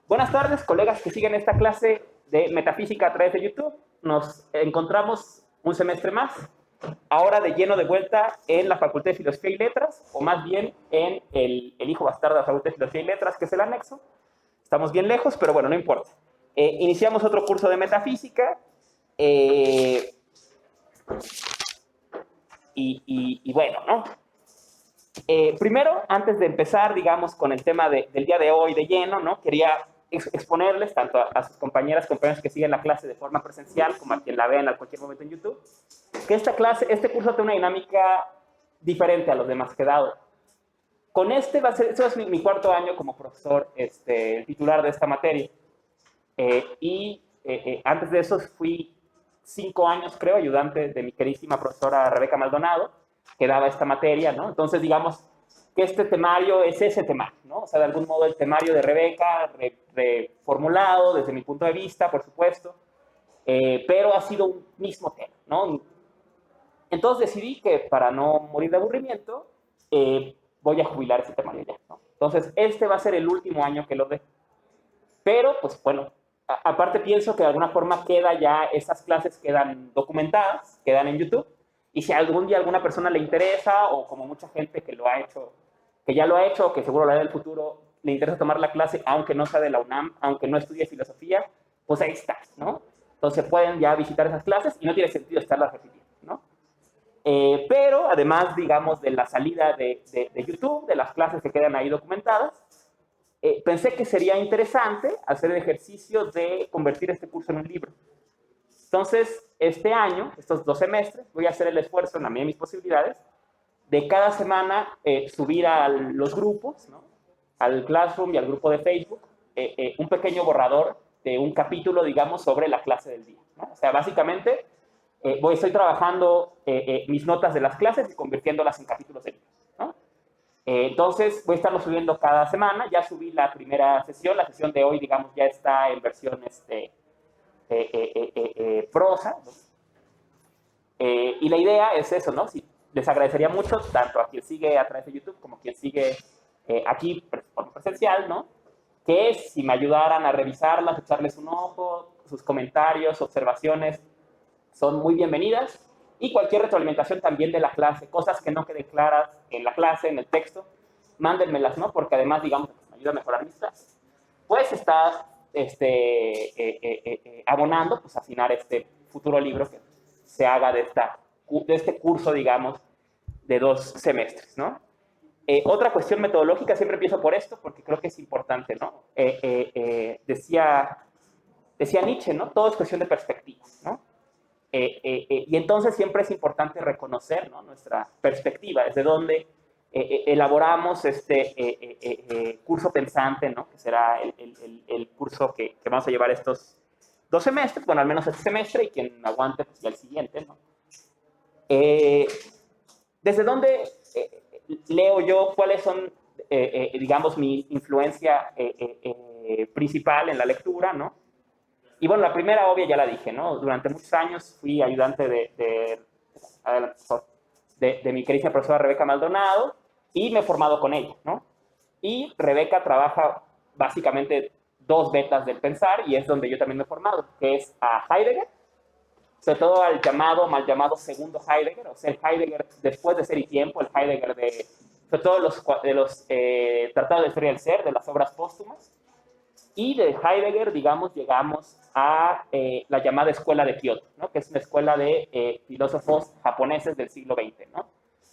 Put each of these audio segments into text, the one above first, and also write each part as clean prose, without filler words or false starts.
Buenas tardes, colegas que siguen esta clase de metafísica a través de YouTube. Nos encontramos un semestre más, ahora de lleno de vuelta en la Facultad de Filosofía y Letras, o más bien en el hijo bastardo de la Facultad de Filosofía y Letras, que es el anexo. Estamos bien lejos, pero bueno, no importa. Iniciamos otro curso de metafísica. Y bueno, ¿no? Primero, antes de empezar, digamos, con el tema del día de hoy de lleno, ¿no? Quería exponerles tanto a sus compañeras, compañeros que siguen la clase de forma presencial, como a quien la vean a cualquier momento en YouTube, que esta clase, este curso tiene una dinámica diferente a los demás que he dado. Con este este va a ser mi cuarto año como profesor titular de esta materia. Antes de eso fui 5 años, creo, ayudante de mi queridísima profesora Rebeca Maldonado, que daba esta materia, ¿no? Entonces, digamos que este temario es ese temario, ¿no? O sea, de algún modo el temario de Rebeca, reformulado desde mi punto de vista, por supuesto, pero ha sido un mismo tema, ¿no? Entonces decidí que para no morir de aburrimiento, voy a jubilar ese temario ya, ¿no? Entonces, este va a ser el último año que lo dé. Pero, pues bueno, aparte pienso que de alguna forma esas clases quedan documentadas, quedan en YouTube, y si algún día a alguna persona le interesa, o como mucha gente que lo ha hecho, que ya lo ha hecho, o que seguro lo hará en el futuro, le interesa tomar la clase, aunque no sea de la UNAM, aunque no estudie filosofía, pues ahí está, ¿no? Entonces pueden ya visitar esas clases y no tiene sentido estarlas repitiendo, ¿no? Pero además, digamos, de la salida de YouTube, de las clases que quedan ahí documentadas, pensé que sería interesante hacer el ejercicio de convertir este curso en un libro. Entonces, este año, estos 2 semestres, voy a hacer el esfuerzo en la medida de mis posibilidades de cada semana subir a los grupos, ¿no? Al Classroom y al grupo de Facebook, un pequeño borrador de un capítulo, digamos, sobre la clase del día, ¿no? O sea, básicamente, estoy trabajando mis notas de las clases y convirtiéndolas en capítulos de libros, ¿no? Entonces, voy a estarlo subiendo cada semana. Ya subí la primera sesión. La sesión de hoy, digamos, ya está en versión prosa, ¿no? Y la idea es eso, ¿no? Sí, les agradecería mucho, tanto a quien sigue a través de YouTube como a quien sigue aquí por presencial, ¿no? Que si me ayudaran a revisarlas, echarles un ojo, sus comentarios, observaciones, son muy bienvenidas. Y cualquier retroalimentación también de la clase, cosas que no queden claras en la clase, en el texto, mándenmelas, ¿no? Porque además, digamos, me ayuda a mejorar mis clases. Pues está abonando, pues, a afinar este futuro libro que se haga de este curso, digamos, de 2 semestres, ¿no? Otra cuestión metodológica, siempre empiezo por esto, porque creo que es importante, ¿no? Decía Nietzsche, ¿no? Todo es cuestión de perspectiva, ¿no? Y entonces siempre es importante reconocer, ¿no? Nuestra perspectiva, desde donde elaboramos este curso pensante, ¿no? Que será el curso que vamos a llevar estos 2 semestres, bueno, al menos este semestre, y quien aguante, pues ya el siguiente, ¿no? Desde donde leo yo cuáles son, digamos, mi influencia principal en la lectura, ¿no? Y bueno, la primera obvia ya la dije, ¿no? Durante muchos años fui ayudante de mi querida profesora Rebeca Maldonado y me he formado con ella, ¿no? Y Rebeca trabaja básicamente 2 vetas del pensar y es donde yo también me he formado, que es a Heidegger, sobre todo al mal llamado segundo Heidegger, o sea, el Heidegger después de Ser y Tiempo, el Heidegger sobre todo de los tratados de historia del ser, de las obras póstumas. Y de Heidegger, digamos, llegamos a la llamada Escuela de Kioto, ¿no? Que es una escuela de filósofos japoneses del siglo XX, ¿no?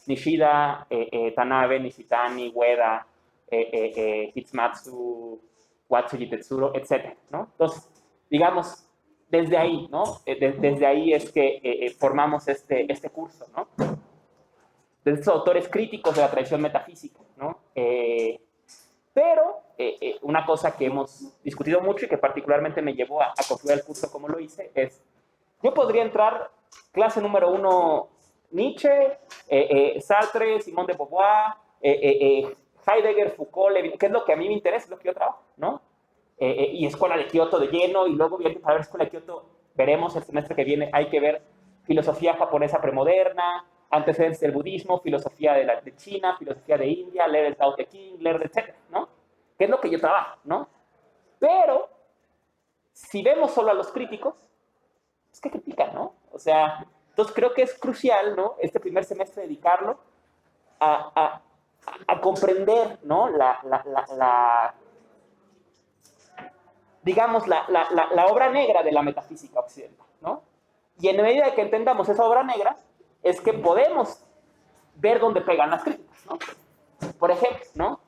Nishida, Tanabe, Nishitani, Ueda, Hitsumatsu, Watsuji Tetsuro, etc., ¿no? Entonces, digamos, desde ahí, ¿no? Desde ahí es que formamos este curso, ¿no? Desde estos autores críticos de la tradición metafísica, ¿no? Pero una cosa que hemos discutido mucho y que particularmente me llevó a construir el curso como lo hice es, yo podría entrar clase número 1 Nietzsche, Sartre, Simone de Beauvoir, Heidegger, Foucault, Levinas, que es lo que a mí me interesa, es lo que yo trabajo, ¿no? Y Escuela de Kioto de lleno, y luego para ver Escuela de Kioto veremos el semestre que viene, hay que ver filosofía japonesa premoderna, antecedentes del budismo, filosofía de China, filosofía de India, leer el Tao Te Ching, leer etcétera, ¿no? Que es lo que yo trabajo, ¿no? Pero, si vemos solo a los críticos, es que critican, ¿no? O sea, entonces creo que es crucial, ¿no? Este primer semestre dedicarlo a comprender, ¿no? Digamos, la obra negra de la metafísica occidental, ¿no? Y en medida que entendamos esa obra negra, es que podemos ver dónde pegan las críticas, ¿no? Por ejemplo, ¿no?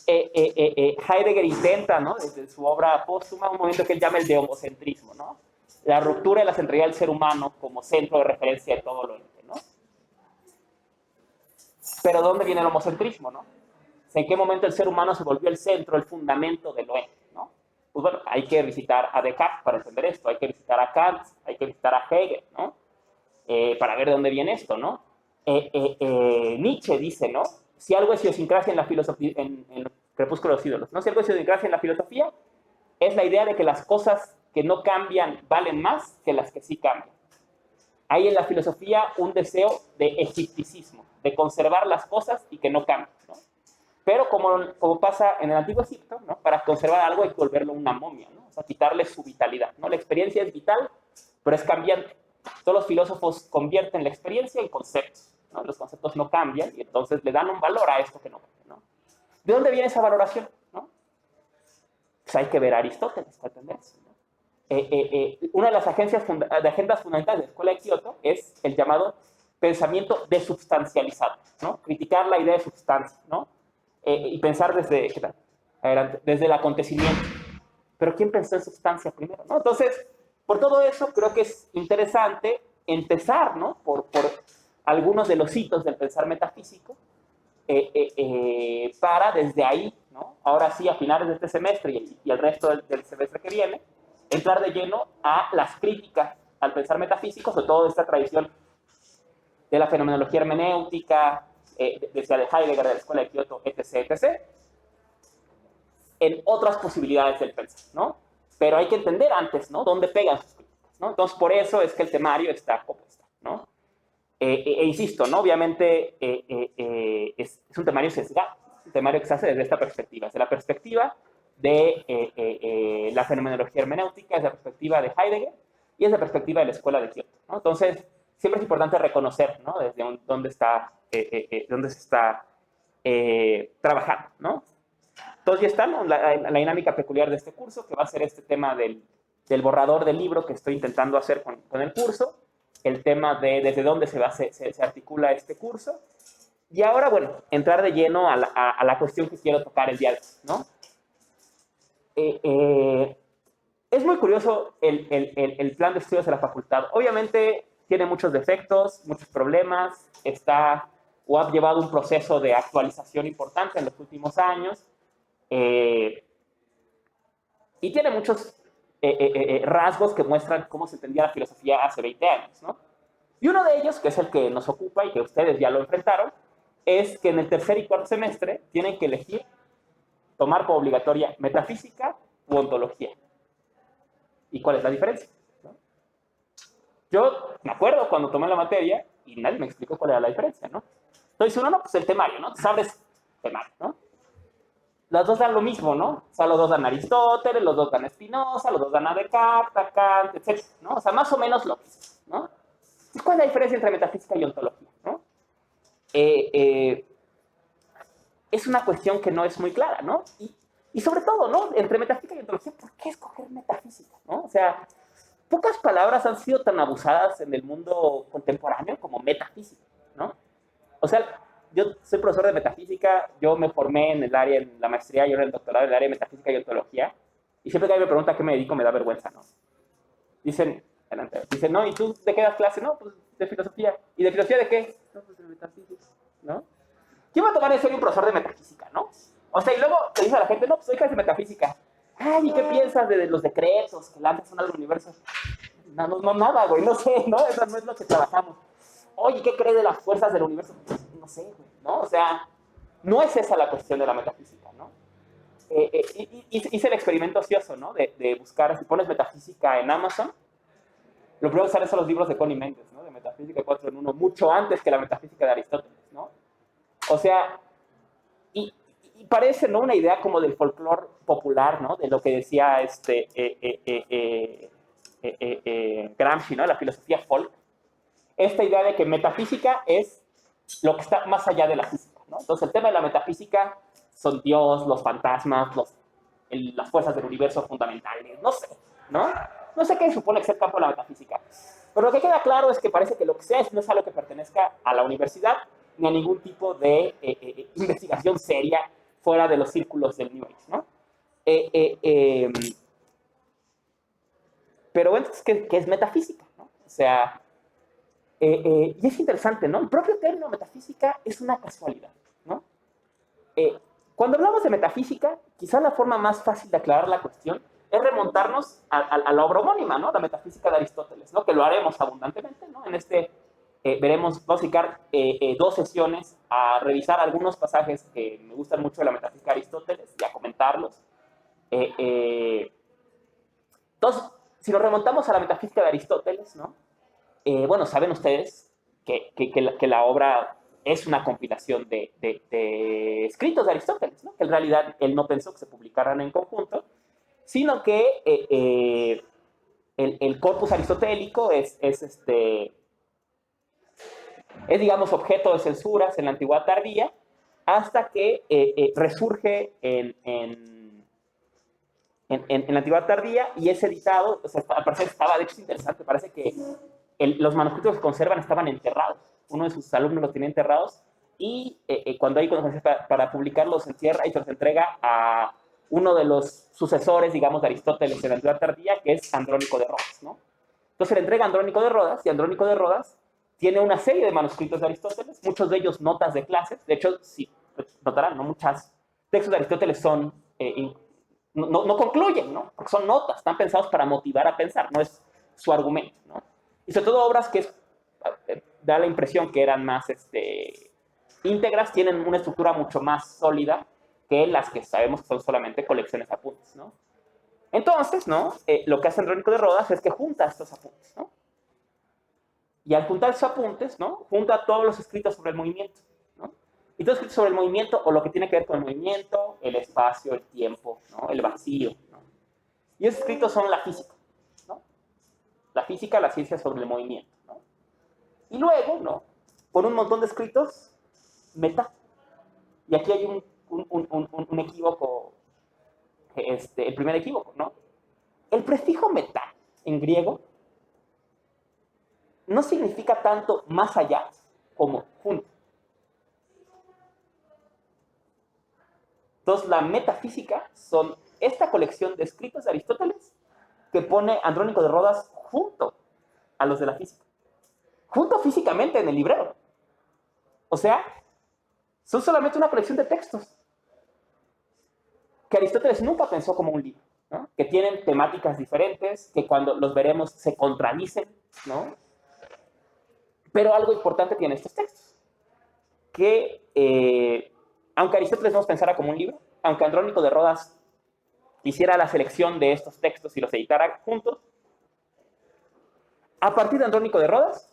Heidegger intenta, ¿no? Desde su obra póstuma, un momento que él llama el de homocentrismo, ¿no? La ruptura de la centralidad del ser humano como centro de referencia de todo lo ente, ¿no? Pero ¿dónde viene el homocentrismo, no? ¿En qué momento el ser humano se volvió el centro, el fundamento de lo ente, ¿no? Pues bueno, hay que visitar a Descartes para entender esto, hay que visitar a Kant, hay que visitar a Hegel, ¿no? Para ver de dónde viene esto, ¿no? Nietzsche dice, ¿no? Si algo es idiosincrasia en la filosofía, en el Crepúsculo de los ídolos, ¿no? Si algo es idiosincrasia en la filosofía, es la idea de que las cosas que no cambian valen más que las que sí cambian. Hay en la filosofía un deseo de egipticismo, de conservar las cosas y que no cambien, ¿no? Pero como pasa en el Antiguo Egipto, ¿no? Para conservar algo hay que volverlo una momia, ¿no? O sea, quitarle su vitalidad, ¿no? La experiencia es vital, pero es cambiante. Todos los filósofos convierten la experiencia en conceptos, ¿no? Los conceptos no cambian y entonces le dan un valor a esto que no cambia, ¿no? ¿De dónde viene esa valoración, no? Pues hay que ver a Aristóteles para entender eso, ¿no? Una de las agendas fundamentales de la Escuela de Kioto es el llamado pensamiento desubstancializado, ¿no? Criticar la idea de substancia, ¿no? Y pensar desde, ¿qué tal? Adelante, desde el acontecimiento. Pero ¿quién pensó en substancia primero, no? Entonces, por todo eso, creo que es interesante empezar, ¿no? Por algunos de los hitos del pensar metafísico, para desde ahí, ¿no? Ahora sí, a finales de este semestre y el resto del semestre que viene, entrar de lleno a las críticas al pensar metafísico, sobre todo de esta tradición de la fenomenología hermenéutica, decía de Heidegger, de la Escuela de Kioto, etc., etc., en otras posibilidades del pensar, ¿no? Pero hay que entender antes, ¿no? Dónde pegan sus críticas, ¿no? Entonces, por eso es que el temario está como está, ¿no? Insisto, ¿no? Obviamente es un temario sesgado, un temario que se hace desde esta perspectiva, desde la perspectiva de la fenomenología hermenéutica, desde la perspectiva de Heidegger y desde la perspectiva de la Escuela de Kioto, ¿no? Entonces, siempre es importante reconocer, ¿no? Desde dónde se está trabajando, ¿no? Entonces ya está, ¿no? La dinámica peculiar de este curso, que va a ser este tema del borrador del libro que estoy intentando hacer con el curso, el tema de desde dónde se articula este curso, y ahora, bueno, entrar de lleno a la cuestión que quiero tocar el día de hoy, ¿no? Es muy curioso el plan de estudios de la facultad. Obviamente tiene muchos defectos, muchos problemas, o ha llevado un proceso de actualización importante en los últimos años, y tiene muchos rasgos que muestran cómo se entendía la filosofía hace 20 años, ¿no? Y uno de ellos, que es el que nos ocupa y que ustedes ya lo enfrentaron, es que en el tercer y cuarto semestre tienen que elegir tomar como obligatoria metafísica u ontología. ¿Y cuál es la diferencia? ¿No? Yo me acuerdo cuando tomé la materia y nadie me explicó cuál era la diferencia, ¿no? Entonces uno, no, pues el temario, ¿no? Te sabes temario, ¿no? Los dos dan lo mismo, ¿no? O sea, los dos dan a Aristóteles, los dos dan a Spinoza, los dos dan a Descartes, a Kant, etc., ¿no? O sea, más o menos lo mismo, ¿no? ¿Cuál es la diferencia entre metafísica y ontología, ¿no? Es una cuestión que no es muy clara, ¿no? Y sobre todo, ¿no? Entre metafísica y ontología, ¿por qué escoger metafísica, ¿no? O sea, pocas palabras han sido tan abusadas en el mundo contemporáneo como metafísica, ¿no? O sea, yo soy profesor de metafísica, yo me formé en el área, en la maestría y ahora en el doctorado en el área de metafísica y ontología, y siempre que alguien me pregunta a qué me dedico me da vergüenza, ¿no? Dicen, no, ¿y tú de qué das clase? No, pues de filosofía. ¿Y de filosofía de qué? No, pues de metafísica, ¿no? ¿Quién va a tomar en serio un profesor de metafísica, no? O sea, y luego te dice a la gente, no, pues soy clase de metafísica. Ay, ¿y qué piensas de los decretos que lanzan al universo? No, nada, güey, no sé, ¿no? Eso no es lo que trabajamos. Oye, ¿qué crees de las fuerzas del universo? No sé, güey, ¿no? O sea, no es esa la cuestión de la metafísica, ¿no? Hice el experimento ocioso, ¿no? De buscar, si pones metafísica en Amazon, lo primero que sale son los libros de Connie Méndez, ¿no? De Metafísica 4 en 1, mucho antes que la metafísica de Aristóteles, ¿no? O sea, parece, ¿no?, una idea como del folclore popular, ¿no?, de lo que decía Gramsci, ¿no?, la filosofía folk. Esta idea de que metafísica es lo que está más allá de la física, ¿no? Entonces, el tema de la metafísica son Dios, los fantasmas, las fuerzas del universo fundamentales, no sé, ¿no? No sé qué supone que es el campo de la metafísica. Pero lo que queda claro es que parece que lo que sea no es algo que pertenezca a la universidad ni a ningún tipo de investigación seria fuera de los círculos del New Age, ¿no? Pero bueno, ¿qué es metafísica? ¿No? O sea, y es interesante, ¿no? El propio término metafísica es una casualidad, ¿no? Cuando hablamos de metafísica, quizá la forma más fácil de aclarar la cuestión es remontarnos a la obra homónima, ¿no? La metafísica de Aristóteles, ¿no? Que lo haremos abundantemente, ¿no? En vamos a dedicar 2 sesiones a revisar algunos pasajes que me gustan mucho de la metafísica de Aristóteles y a comentarlos. Entonces, si nos remontamos a la metafísica de Aristóteles, ¿no? Bueno, saben ustedes que la obra es una compilación de escritos de Aristóteles, ¿no? Que en realidad él no pensó que se publicaran en conjunto, sino que el corpus aristotélico es, digamos, objeto de censuras en la antigüedad tardía, hasta que resurge en la antigüedad tardía y es editado. O sea, al parecer estaba, de hecho es interesante, parece que los manuscritos que conservan estaban enterrados. Uno de sus alumnos los tenía enterrados y cuando hay conferencias para publicarlos, se entierra y se los entrega a uno de los sucesores, digamos, de Aristóteles en la antigüedad tardía, que es Andrónico de Rodas, ¿no? Entonces le entrega a Andrónico de Rodas, y Andrónico de Rodas tiene una serie de manuscritos de Aristóteles, muchos de ellos notas de clases. De hecho, si notarán, ¿no?, muchos textos de Aristóteles son, no concluyen, ¿no?, porque son notas, están pensados para motivar a pensar, no es su argumento, ¿no? Y sobre todo obras que da la impresión que eran más íntegras, tienen una estructura mucho más sólida que las que sabemos que son solamente colecciones de apuntes, ¿no? Entonces, ¿no?, lo que hace Andrónico de Rodas es que junta estos apuntes, ¿no? Y al juntar esos apuntes, ¿no?, junta todos los escritos sobre el movimiento, ¿no? Y todos los escritos sobre el movimiento, o lo que tiene que ver con el movimiento, el espacio, el tiempo, ¿no?, el vacío, ¿no? Y esos escritos son la física, ¿no? La física, la ciencia sobre el movimiento, ¿no? Y luego, ¿no?, por un montón de escritos, meta. Y aquí hay un equívoco, el primer equívoco, ¿no? El prefijo meta, en griego, no significa tanto más allá como junto. Entonces, la metafísica son esta colección de escritos de Aristóteles que pone Andrónico de Rodas junto a los de la física. Junto físicamente en el librero. O sea, son solamente una colección de textos que Aristóteles nunca pensó como un libro, ¿no? Que tienen temáticas diferentes, que cuando los veremos se contradicen, ¿no? Pero algo importante tienen estos textos, que aunque Aristóteles no los pensara como un libro, aunque Andrónico de Rodas hiciera la selección de estos textos y los editara juntos, a partir de Andrónico de Rodas,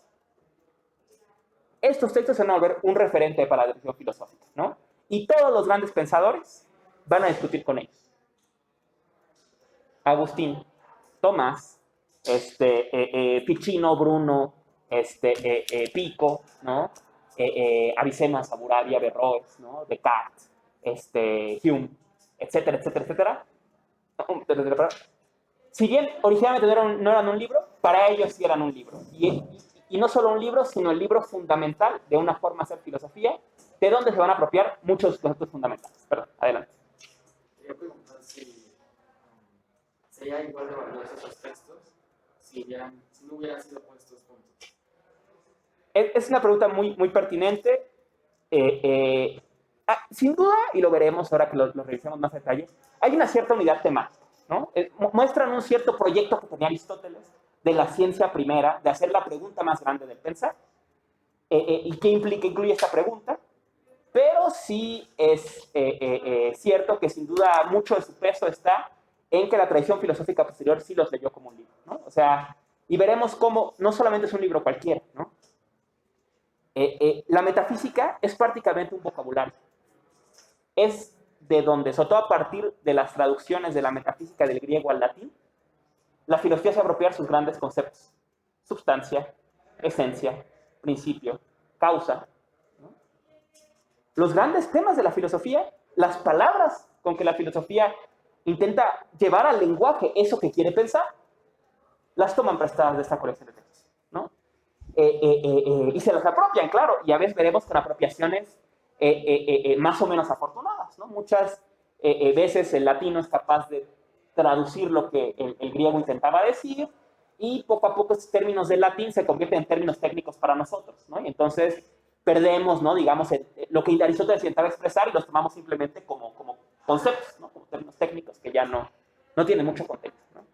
estos textos se van a volver un referente para la discusión filosófica, ¿no? Y todos los grandes pensadores van a discutir con ellos. Agustín, Tomás, Ficino, Bruno, Pico, ¿no? Avicena, Saburavia, Averroes, ¿no?, Descartes, Hume, etcétera, etcétera, etcétera. Si bien originalmente no eran un libro, para ellos sí eran un libro. Y no solo un libro, sino el libro fundamental de una forma de hacer filosofía, de donde se van a apropiar muchos conceptos fundamentales. Perdón, adelante. Quería preguntar si sería igual de valiosos esos textos si no hubieran sido puestos juntos. Es una pregunta muy, muy pertinente. Sin duda, y lo veremos ahora que lo revisemos más a detalle, hay una cierta unidad temática, ¿no? Muestran un cierto proyecto que tenía Aristóteles de la ciencia primera, de hacer la pregunta más grande del pensar, y qué incluye esta pregunta, pero sí es cierto que sin duda mucho de su peso está en que la tradición filosófica posterior sí los leyó como un libro, ¿no? O sea, y veremos cómo no solamente es un libro cualquiera, ¿no? La metafísica es prácticamente un vocabulario. Es de donde, sobre todo a partir de las traducciones de la metafísica del griego al latín, la filosofía se apropia de sus grandes conceptos: substancia, esencia, principio, causa. Los grandes temas de la filosofía, las palabras con que la filosofía intenta llevar al lenguaje eso que quiere pensar, las toman prestadas de esta colección de textos, ¿no? Y se las apropian, claro, y a veces veremos con apropiaciones más o menos afortunadas, ¿no? Muchas veces el latino es capaz de traducir lo que el griego intentaba decir, y poco a poco estos términos del latín se convierten en términos técnicos para nosotros, ¿no? Y entonces perdemos, ¿no? Digamos, lo que Aristóteles intentaba expresar y los tomamos simplemente como conceptos, ¿no? Como términos técnicos que ya no tienen mucho contexto, ¿no?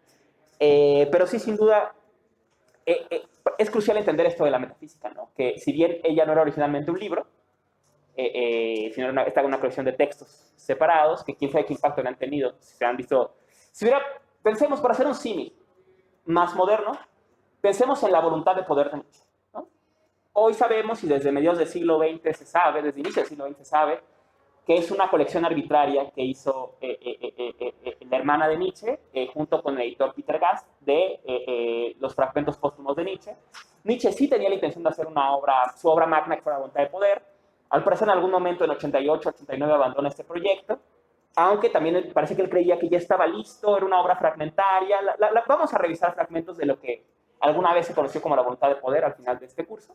Pero sí, sin duda, es crucial entender esto de la metafísica, ¿no? Que si bien ella no era originalmente un libro, sino era una colección de textos separados, que quién sabe qué impacto le han tenido, si se han visto. Pensemos, para hacer un símil más moderno, pensemos en la voluntad de poder de Nietzsche, ¿no? Hoy sabemos, y desde mediados del siglo XX se sabe, desde inicio del siglo XX se sabe, que es una colección arbitraria que hizo la hermana de Nietzsche, junto con el editor Peter Gast, de los fragmentos póstumos de Nietzsche. Nietzsche sí tenía la intención de hacer su obra magna, que fuera la voluntad de poder. Al parecer, en algún momento, en 88, 89, abandona este proyecto, aunque también parece que él creía que ya estaba listo, era una obra fragmentaria. Vamos a revisar fragmentos de lo que alguna vez se conoció como la voluntad de poder al final de este curso.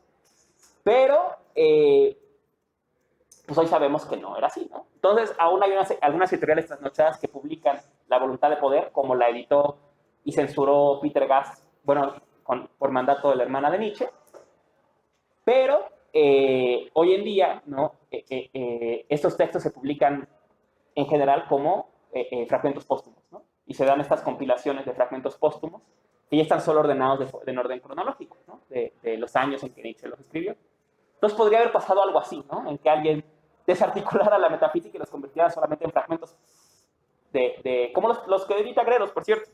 Pero pues hoy sabemos que no era así, ¿no? Entonces, aún hay algunas editoriales trasnochadas que publican La voluntad de poder, como la editó y censuró Peter Gast, bueno, por mandato de la hermana de Nietzsche. Pero hoy en día, ¿no? Estos textos se publican en general como fragmentos póstumos, ¿no? Y se dan estas compilaciones de fragmentos póstumos que ya están solo ordenados en orden cronológico, ¿no? De los años en que Nietzsche los escribió. Entonces podría haber pasado algo así, ¿no? En que alguien desarticulara la metafísica y los convirtiera solamente en fragmentos como los que edita Gredos, por cierto,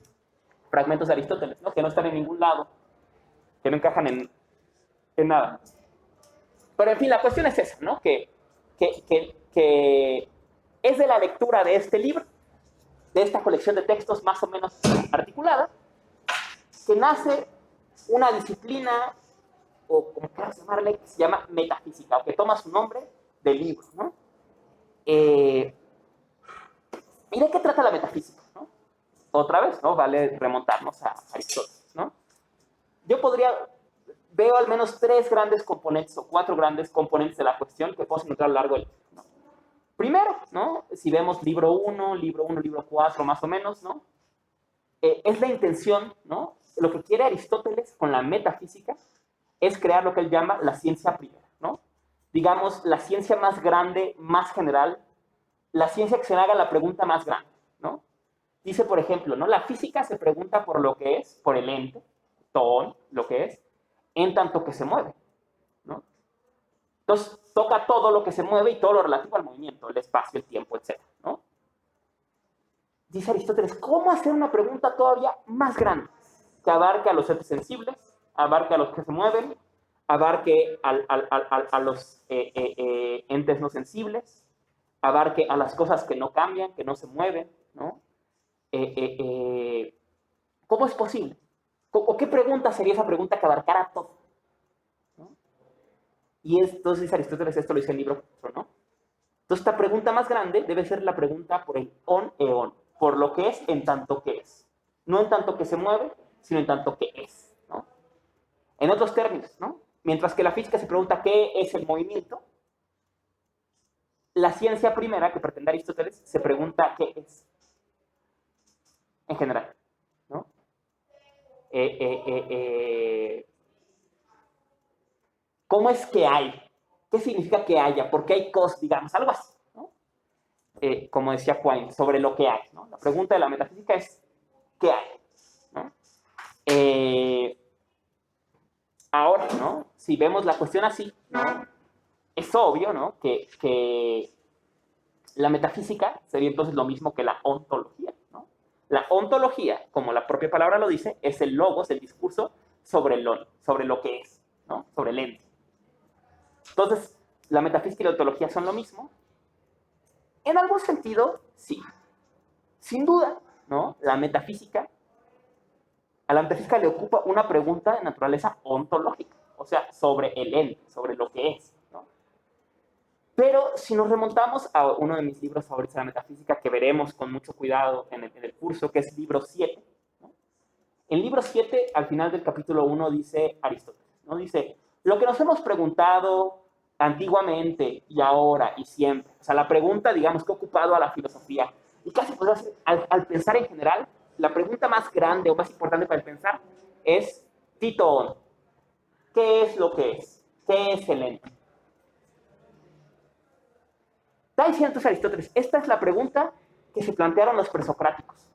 fragmentos de Aristóteles, ¿no? Que no están en ningún lado, que no encajan en nada. Pero en fin, la cuestión es esa, ¿no? Que es de la lectura de este libro, de esta colección de textos más o menos articulada, que nace una disciplina, o como quieras llamarle, que se llama metafísica, o que toma su nombre del libro, ¿no? ¿Y de qué trata la metafísica, ¿no? Otra vez, ¿no? Vale remontarnos a Aristóteles, ¿no? Veo al menos 3 grandes componentes o 4 grandes componentes de la cuestión que podemos encontrar a lo largo del libro, ¿no? Primero, ¿no? Si vemos libro 1, libro 4 más o menos, ¿no? Es la intención, ¿no? Lo que quiere Aristóteles con la metafísica es crear lo que él llama la ciencia primera, ¿no? Digamos, la ciencia más grande, más general, la ciencia que se haga la pregunta más grande, ¿no? Dice, por ejemplo, ¿no? La física se pregunta por lo que es, por el ente, todo lo que es, en tanto que se mueve, ¿no? Entonces, toca todo lo que se mueve y todo lo relativo al movimiento, el espacio, el tiempo, etc., ¿no? Dice Aristóteles, ¿cómo hacer una pregunta todavía más grande? Que abarque a los entes sensibles, abarque a los que se mueven, abarque a los entes no sensibles, abarque a las cosas que no cambian, que no se mueven, ¿no? ¿Cómo es posible? ¿O qué pregunta sería esa pregunta que abarcara todo? ¿No? Y entonces Aristóteles, esto lo dice en el libro 4, ¿no? Entonces, esta pregunta más grande debe ser la pregunta por el on e on, por lo que es en tanto que es. No en tanto que se mueve, sino en tanto que es, ¿no? En otros términos, ¿no? Mientras que la física se pregunta qué es el movimiento, la ciencia primera, que pretende Aristóteles, se pregunta qué es, en general, ¿no? ¿Cómo es que hay? ¿Qué significa que haya? ¿Por qué hay cosas, digamos? Algo así, ¿no? Como decía Quine, sobre lo que hay, ¿no? La pregunta de la metafísica es ¿qué hay? ¿No? Ahora, ¿no? Si vemos la cuestión así, ¿no? Es obvio, ¿no? Que la metafísica sería entonces lo mismo que la ontología, ¿no? La ontología, como la propia palabra lo dice, es el logos, el discurso sobre lo que es, ¿no? Sobre el ente. Entonces, la metafísica y la ontología son lo mismo. En algún sentido, sí. Sin duda, ¿no? A la metafísica le ocupa una pregunta de naturaleza ontológica, o sea, sobre el ente, sobre lo que es, ¿no? Pero si nos remontamos a uno de mis libros favoritos de la metafísica, que veremos con mucho cuidado en el curso, que es libro 7, ¿no? En libro 7, al final del capítulo 1, dice Aristóteles, ¿no? Dice, lo que nos hemos preguntado antiguamente y ahora y siempre, o sea, la pregunta, digamos, que ha ocupado a la filosofía, y casi pues, al pensar en general, la pregunta más grande o más importante para el pensar es, Tito, ¿qué es lo que es? ¿Qué es el ente? Está diciendo entonces Aristóteles, esta es la pregunta que se plantearon los presocráticos.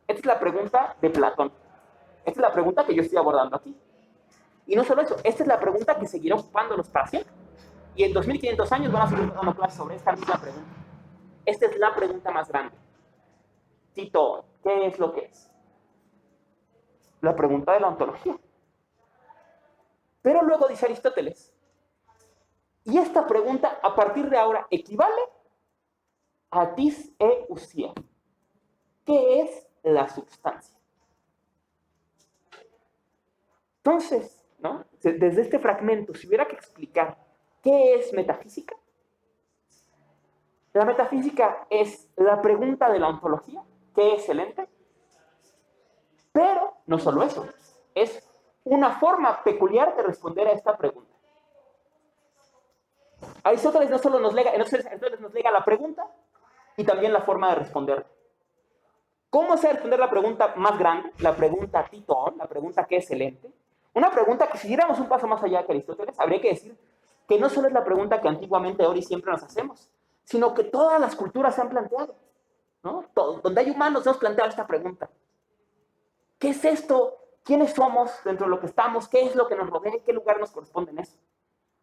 Esta es la pregunta de Platón. Esta es la pregunta que yo estoy abordando aquí. Y no solo eso, esta es la pregunta que seguirá ocupándolos para siempre. Y en 2500 años van a seguir dando clases sobre esta misma pregunta. Esta es la pregunta más grande. Tito, ¿qué es lo que es? La pregunta de la ontología. Pero luego dice Aristóteles, y esta pregunta a partir de ahora equivale a tis e usía. ¿Qué es la substancia? Entonces, ¿no? Desde este fragmento, si hubiera que explicar qué es metafísica, la metafísica es la pregunta de la ontología, ¿qué es el ente? Pero no solo eso, es una forma peculiar de responder a esta pregunta. Aristóteles no solo nos lega la pregunta y también la forma de responder. ¿Cómo se responder la pregunta más grande? La pregunta Titón, la pregunta ¿qué es el ente? Una pregunta que si diéramos un paso más allá que Aristóteles, habría que decir que no solo es la pregunta que antiguamente, ahora y siempre nos hacemos, sino que todas las culturas se han planteado, ¿no? Donde hay humanos hemos planteado esta pregunta. ¿Qué es esto? ¿Quiénes somos dentro de lo que estamos? ¿Qué es lo que nos rodea? ¿Qué lugar nos corresponde en eso?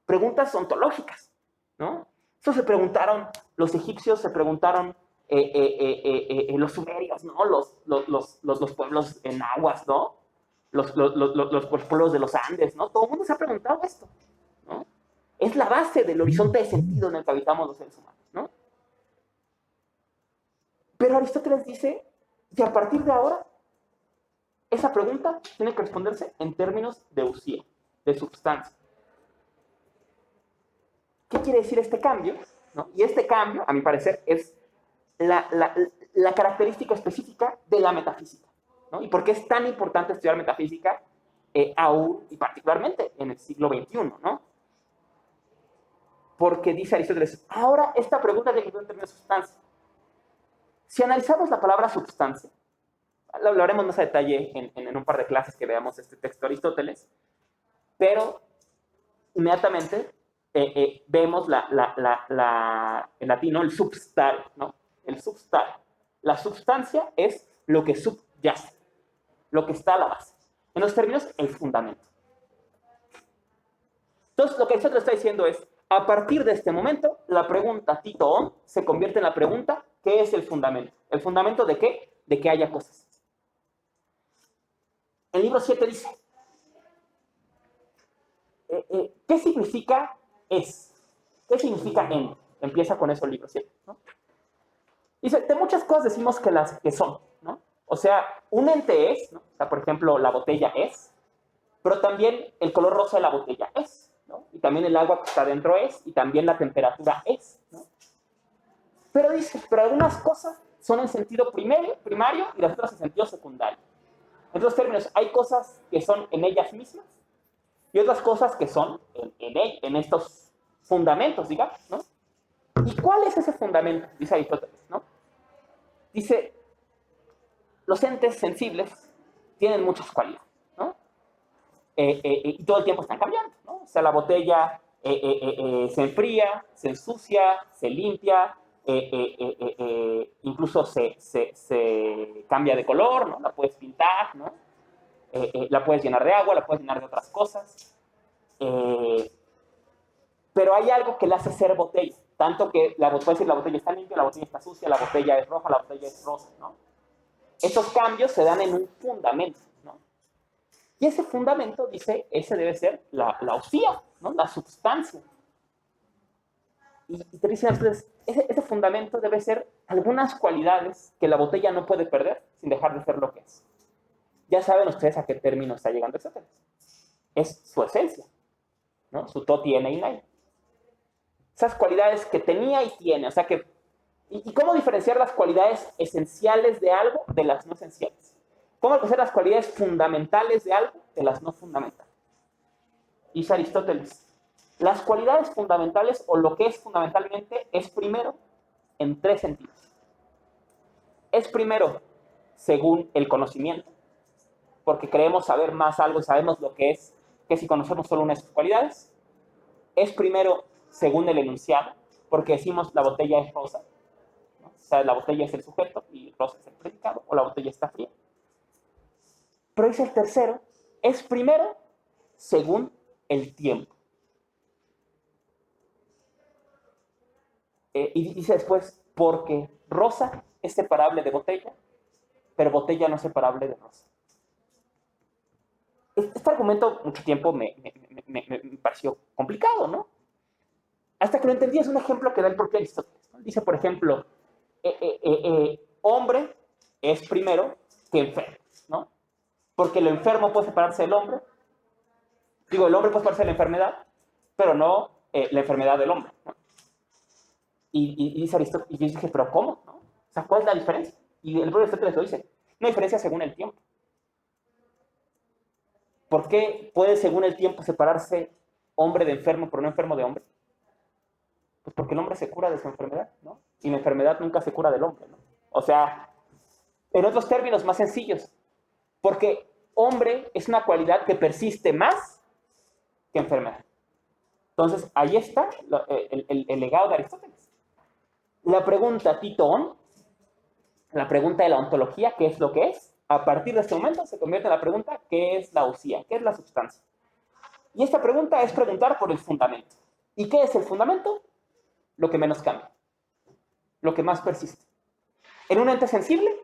Preguntas ontológicas, ¿no? Eso se preguntaron los egipcios, se preguntaron los sumerios, ¿no? Los pueblos en aguas, ¿no? Los pueblos de los Andes, ¿no? Todo el mundo se ha preguntado esto, ¿no? Es la base del horizonte de sentido en el que habitamos los seres humanos, ¿no? Pero Aristóteles dice que a partir de ahora, esa pregunta tiene que responderse en términos de usía, de substancia. ¿Qué quiere decir este cambio? ¿No? Y este cambio, a mi parecer, es la característica específica de la metafísica, ¿no? Y por qué es tan importante estudiar metafísica aún y particularmente en el siglo XXI, ¿no? Porque dice Aristóteles, ahora esta pregunta tiene que ver en términos de sustancia. Si analizamos la palabra substancia, lo hablaremos más a detalle en un par de clases que veamos este texto de Aristóteles, pero inmediatamente vemos en latín, ¿no? El substare, ¿no? El substare. La substancia es lo que subyace, lo que está a la base. En los términos, el fundamento. Entonces, lo que Aristóteles está diciendo es, a partir de este momento, la pregunta Tito se convierte en la pregunta, ¿qué es el fundamento? ¿El fundamento de qué? De que haya cosas. El libro 7 dice, ¿qué significa es? ¿Qué significa en? Empieza con eso el libro 7, ¿no? Dice, de muchas cosas decimos que las que son, ¿no? O sea, un ente es, ¿no? O sea, por ejemplo, la botella es, pero también el color rosa de la botella es, ¿no? Y también el agua que está dentro es, y también la temperatura es, ¿no? Pero dice, pero algunas cosas son en sentido primario y las otras en sentido secundario. En otros términos, hay cosas que son en ellas mismas y otras cosas que son en estos fundamentos, digamos, ¿no? ¿Y cuál es ese fundamento? Dice Aristóteles, ¿no? Dice, los entes sensibles tienen muchas cualidades, ¿no? Y todo el tiempo están cambiando, ¿no? O sea, la botella se enfría, se ensucia, se limpia, incluso se cambia de color, ¿no? La puedes pintar, ¿no? La puedes llenar de agua, la puedes llenar de otras cosas. Pero hay algo que la hace ser botella. Tanto que puede decir la botella está limpia, la botella está sucia, la botella es roja, la botella es rosa, ¿no? Estos cambios se dan en un fundamento, ¿no? Y ese fundamento, dice, ese debe ser la usía, ¿no? La substancia. y te dicen ustedes, ese fundamento debe ser algunas cualidades que la botella no puede perder sin dejar de ser lo que es. Ya saben ustedes a qué término está llegando Aristóteles. Es su esencia, ¿no? Su to tiene y nai. Esas cualidades que tenía y tiene, o sea que... ¿Y cómo diferenciar las cualidades esenciales de algo de las no esenciales? ¿Cómo diferenciar las cualidades fundamentales de algo de las no fundamentales? Dice Aristóteles, las cualidades fundamentales o lo que es fundamentalmente es primero en tres sentidos. Es primero según el conocimiento, porque creemos saber más algo y sabemos lo que es, que si conocemos solo una de sus cualidades. Es primero según el enunciado, porque decimos la botella es rosa, ¿no? O sea, la botella es el sujeto y rosa es el predicado, o la botella está fría. Pero dice el tercero, es primero según el tiempo. Y dice después, porque rosa es separable de botella, pero botella no es separable de rosa. Este argumento mucho tiempo me pareció complicado, ¿no? Hasta que lo entendí, es un ejemplo que da el propio Aristóteles, ¿no? Dice, por ejemplo, hombre es primero que enfermo, ¿no? Porque lo enfermo puede separarse del hombre. Digo, el hombre puede separarse de la enfermedad, pero no la enfermedad del hombre, ¿no? Y dice Aristóteles, y yo dije, ¿pero cómo? ¿No? O sea, ¿cuál es la diferencia? Y el propio Aristóteles lo dice, no hay diferencia según el tiempo. ¿Por qué puede según el tiempo separarse hombre de enfermo, pero no enfermo de hombre? Pues porque el hombre se cura de su enfermedad, ¿no? Y la enfermedad nunca se cura del hombre, ¿no? O sea, en otros términos más sencillos, porque hombre es una cualidad que persiste más que enfermedad. Entonces, ahí está el legado de Aristóteles. La pregunta Titón, la pregunta de la ontología, ¿qué es lo que es? A partir de este momento se convierte en la pregunta, ¿qué es la usía? ¿Qué es la sustancia? Y esta pregunta es preguntar por el fundamento. ¿Y qué es el fundamento? Lo que menos cambia, lo que más persiste. En un ente sensible,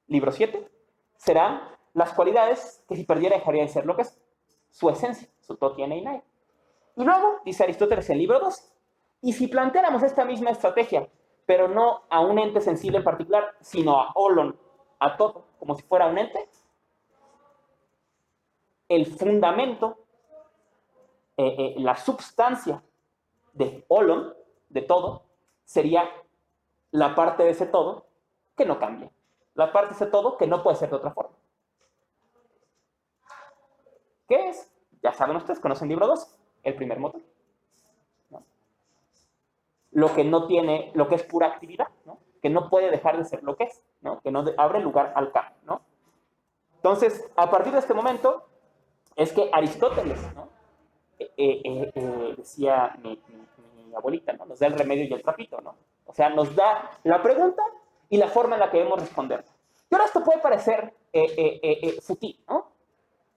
libro 7, serán las cualidades que si perdiera dejaría de ser lo que es, su esencia, su to tiene y nai. Y luego, dice Aristóteles en libro 2, y si planteáramos esta misma estrategia, pero no a un ente sensible en particular, sino a Olon, a todo, como si fuera un ente, el fundamento, la substancia de Olon, de todo, sería la parte de ese todo que no cambia. La parte de ese todo que no puede ser de otra forma. ¿Qué es? Ya saben ustedes, conocen el libro 2, el primer motor. ¿No? Lo que no tiene, lo que es pura actividad, ¿no? Que no puede dejar de ser lo que es, ¿no? Que no abre lugar al cambio, ¿no? Entonces, a partir de este momento, es que Aristóteles, ¿no? Decía mi abuelita, ¿no? Nos da el remedio y el trapito, ¿no? O sea, nos da la pregunta y la forma en la que debemos responderla. Y ahora esto puede parecer fútil, ¿no?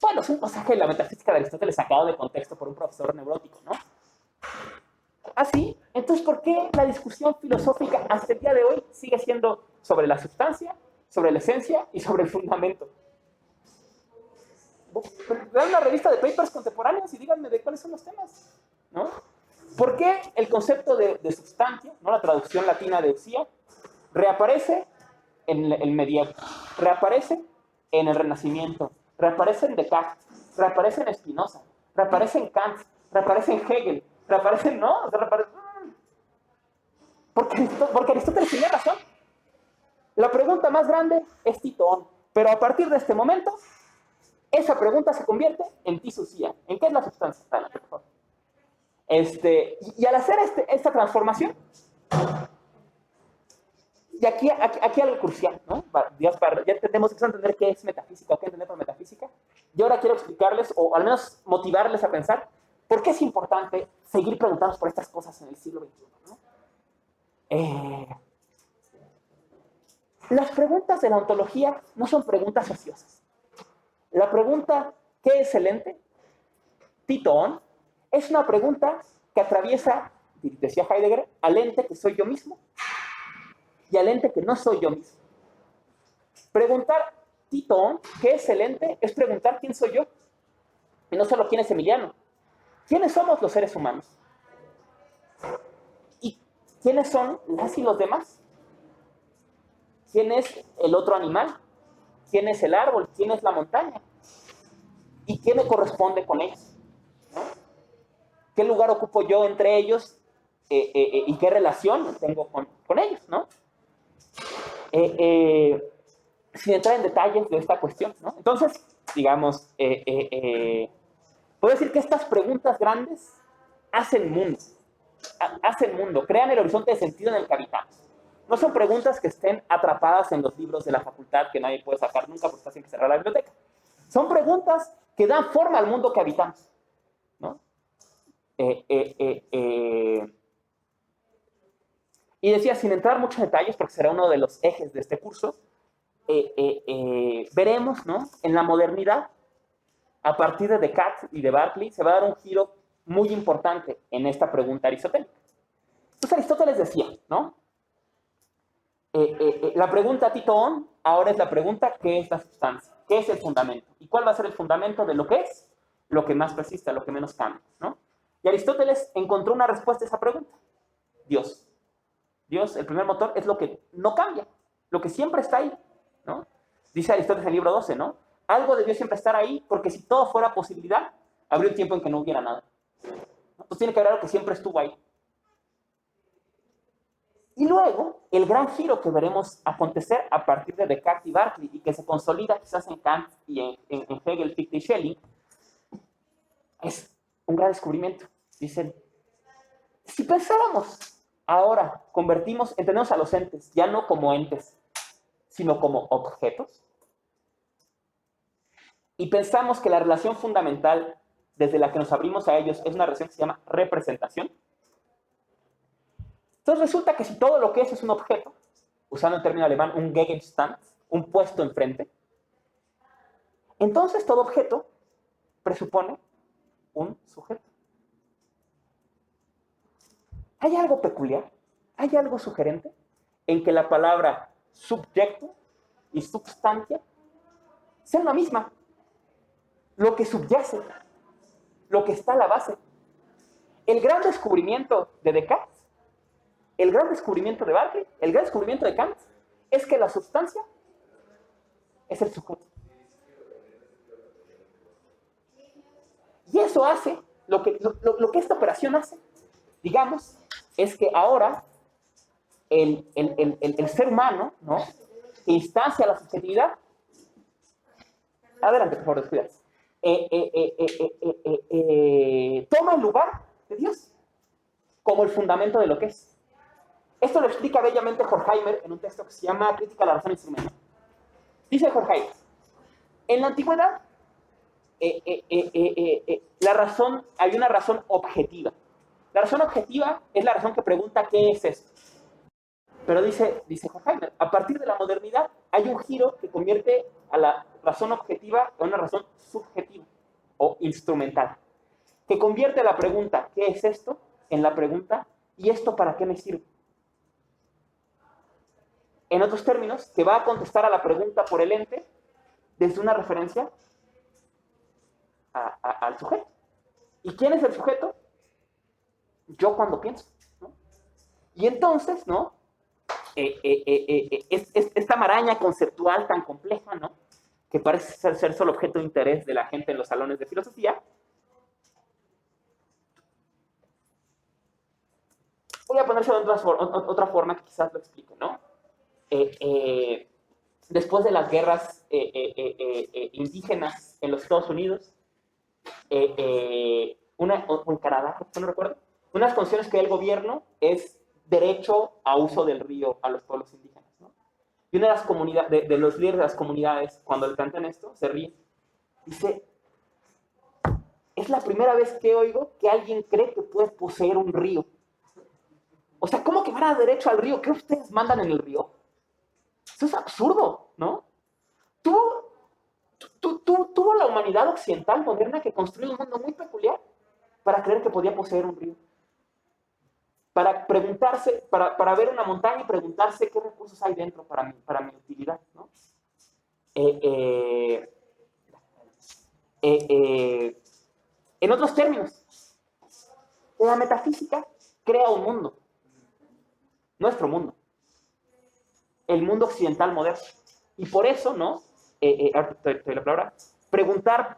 Bueno, es un pasaje de la metafísica de Aristóteles sacado de contexto por un profesor neurótico, ¿no? Así, entonces, ¿por qué la discusión filosófica hasta el día de hoy sigue siendo sobre la sustancia, sobre la esencia y sobre el fundamento? Vean una revista de papers contemporáneos y díganme de cuáles son los temas, ¿no? ¿Por qué el concepto de sustancia, ¿no? La traducción latina de usía, reaparece en el medievo, reaparece en el Renacimiento, reaparece en Descartes, reaparece en Spinoza, reaparece en Kant, reaparece en Hegel, reaparece, ¿no? O sea, reaparece... Porque Aristóteles tenía razón. La pregunta más grande es Titón, pero a partir de este momento, esa pregunta se convierte en tisúcia. ¿En qué es la sustancia? Adelante, por favor. Y al hacer esta transformación, y aquí algo crucial, ¿no? Ya tenemos que entender qué es metafísica o qué entender por metafísica. Y ahora quiero explicarles, o al menos motivarles a pensar, por qué es importante seguir preguntándonos por estas cosas en el siglo XXI, ¿no? Las preguntas de la ontología no son preguntas ociosas. La pregunta, ¿qué es el ente? Titón, es una pregunta que atraviesa, decía Heidegger, al ente que soy yo mismo y al ente que no soy yo mismo. Preguntar, Titón, ¿qué es el ente? Es preguntar quién soy yo. Y no solo quién es Emiliano. ¿Quiénes somos los seres humanos? ¿Y ¿quiénes son las y los demás? ¿Quién es el otro animal? ¿Quién es el árbol? ¿Quién es la montaña? ¿Y qué me corresponde con ellos? ¿No? ¿Qué lugar ocupo yo entre ellos? ¿Y qué relación tengo con ellos? ¿No? Sin entrar en detalles de esta cuestión, ¿no? Entonces, digamos, puedo decir que estas preguntas grandes hacen mundo, crean el horizonte de sentido en el que habitamos. No son preguntas que estén atrapadas en los libros de la facultad que nadie puede sacar nunca porque está siempre cerrada la biblioteca. Son preguntas que dan forma al mundo que habitamos, ¿no? Y decía, sin entrar mucho en detalles, porque será uno de los ejes de este curso, veremos, ¿no? En la modernidad, a partir de Descartes y de Berkeley, se va a dar un giro muy importante en esta pregunta aristotélica. Entonces Aristóteles decía, ¿no? La pregunta Tito ahora es la pregunta, ¿qué es la sustancia? ¿Qué es el fundamento? ¿Y cuál va a ser el fundamento de lo que es? Lo que más persiste, lo que menos cambia, ¿no? Y Aristóteles encontró una respuesta a esa pregunta. Dios. Dios, el primer motor, es lo que no cambia, lo que siempre está ahí, ¿no? Dice Aristóteles en el libro 12, ¿no? Algo debió siempre estar ahí, porque si todo fuera posibilidad, habría un tiempo en que no hubiera nada, ¿no? Entonces tiene que haber algo que siempre estuvo ahí. Y luego, el gran giro que veremos acontecer a partir de Descartes y Berkeley, y que se consolida quizás en Kant y en Hegel, Fichte y Schelling, es un gran descubrimiento. Dicen, si pensáramos ahora, entendemos a los entes, ya no como entes, sino como objetos, y pensamos que la relación fundamental desde la que nos abrimos a ellos es una relación que se llama representación. Entonces resulta que si todo lo que es un objeto, usando el término alemán un Gegenstand, un puesto enfrente, entonces todo objeto presupone un sujeto. ¿Hay algo peculiar? ¿Hay algo sugerente en que la palabra subjecto y substancia sean la misma? Lo que subyace, lo que está a la base. El gran descubrimiento de Descartes, el gran descubrimiento de Berkeley, el gran descubrimiento de Kant, es que la sustancia es el sujeto. Y eso hace, lo que esta operación hace, digamos, es que ahora el ser humano, ¿no?, que instancia la subjetividad, adelante, por favor, descuidas, toma el lugar de Dios como el fundamento de lo que es. Esto lo explica bellamente Horkheimer en un texto que se llama Crítica a la razón instrumental. Dice Horkheimer, en la antigüedad la razón, hay una razón objetiva. La razón objetiva es la razón que pregunta ¿qué es esto? Pero dice Horkheimer, a partir de la modernidad hay un giro que convierte a la razón objetiva en una razón subjetiva o instrumental, que convierte la pregunta ¿qué es esto? En la pregunta ¿y esto para qué me sirve? En otros términos, que va a contestar a la pregunta por el ente desde una referencia al sujeto. ¿Y quién es el sujeto? Yo cuando pienso, ¿no? Y entonces, ¿no?, esta maraña conceptual tan compleja, ¿no?, que parece ser solo objeto de interés de la gente en los salones de filosofía. Voy a ponerse de otra forma que quizás lo explique, ¿no? Después de las guerras indígenas en los Estados Unidos, o en Canadá, no recuerdo, una de las condiciones que da el gobierno es derecho a uso del río a los pueblos indígenas, ¿no? Y una de las comunidades, de los líderes de las comunidades, cuando le plantean esto, se ríe. Dice, es la primera vez que oigo que alguien cree que puede poseer un río. O sea, ¿cómo que van a dar derecho al río? ¿Qué ustedes mandan en el río? Eso es absurdo, ¿no? Tuvo la humanidad occidental moderna que construyó un mundo muy peculiar para creer que podía poseer un río. Para preguntarse, para ver una montaña y preguntarse qué recursos hay dentro para mi utilidad, ¿no? En otros términos, la metafísica crea un mundo. nuestro mundo, el mundo occidental moderno. Y por eso, ¿no? Ahora te doy la palabra, preguntar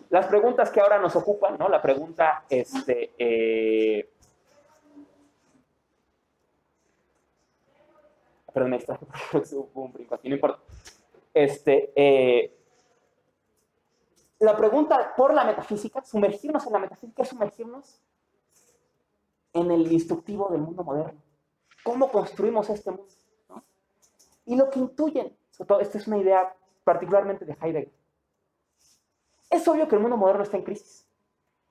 las preguntas que ahora nos ocupan, ¿no? La pregunta, perdón, me extraje porque creo que hubo un brinco aquí, no importa. La pregunta por la metafísica, sumergirnos en la metafísica es sumergirnos en el instructivo del mundo moderno. ¿Cómo construimos este mundo? ¿No? Y lo que intuyen, sobre todo, esta es una idea particularmente de Heidegger. Es obvio que el mundo moderno está en crisis.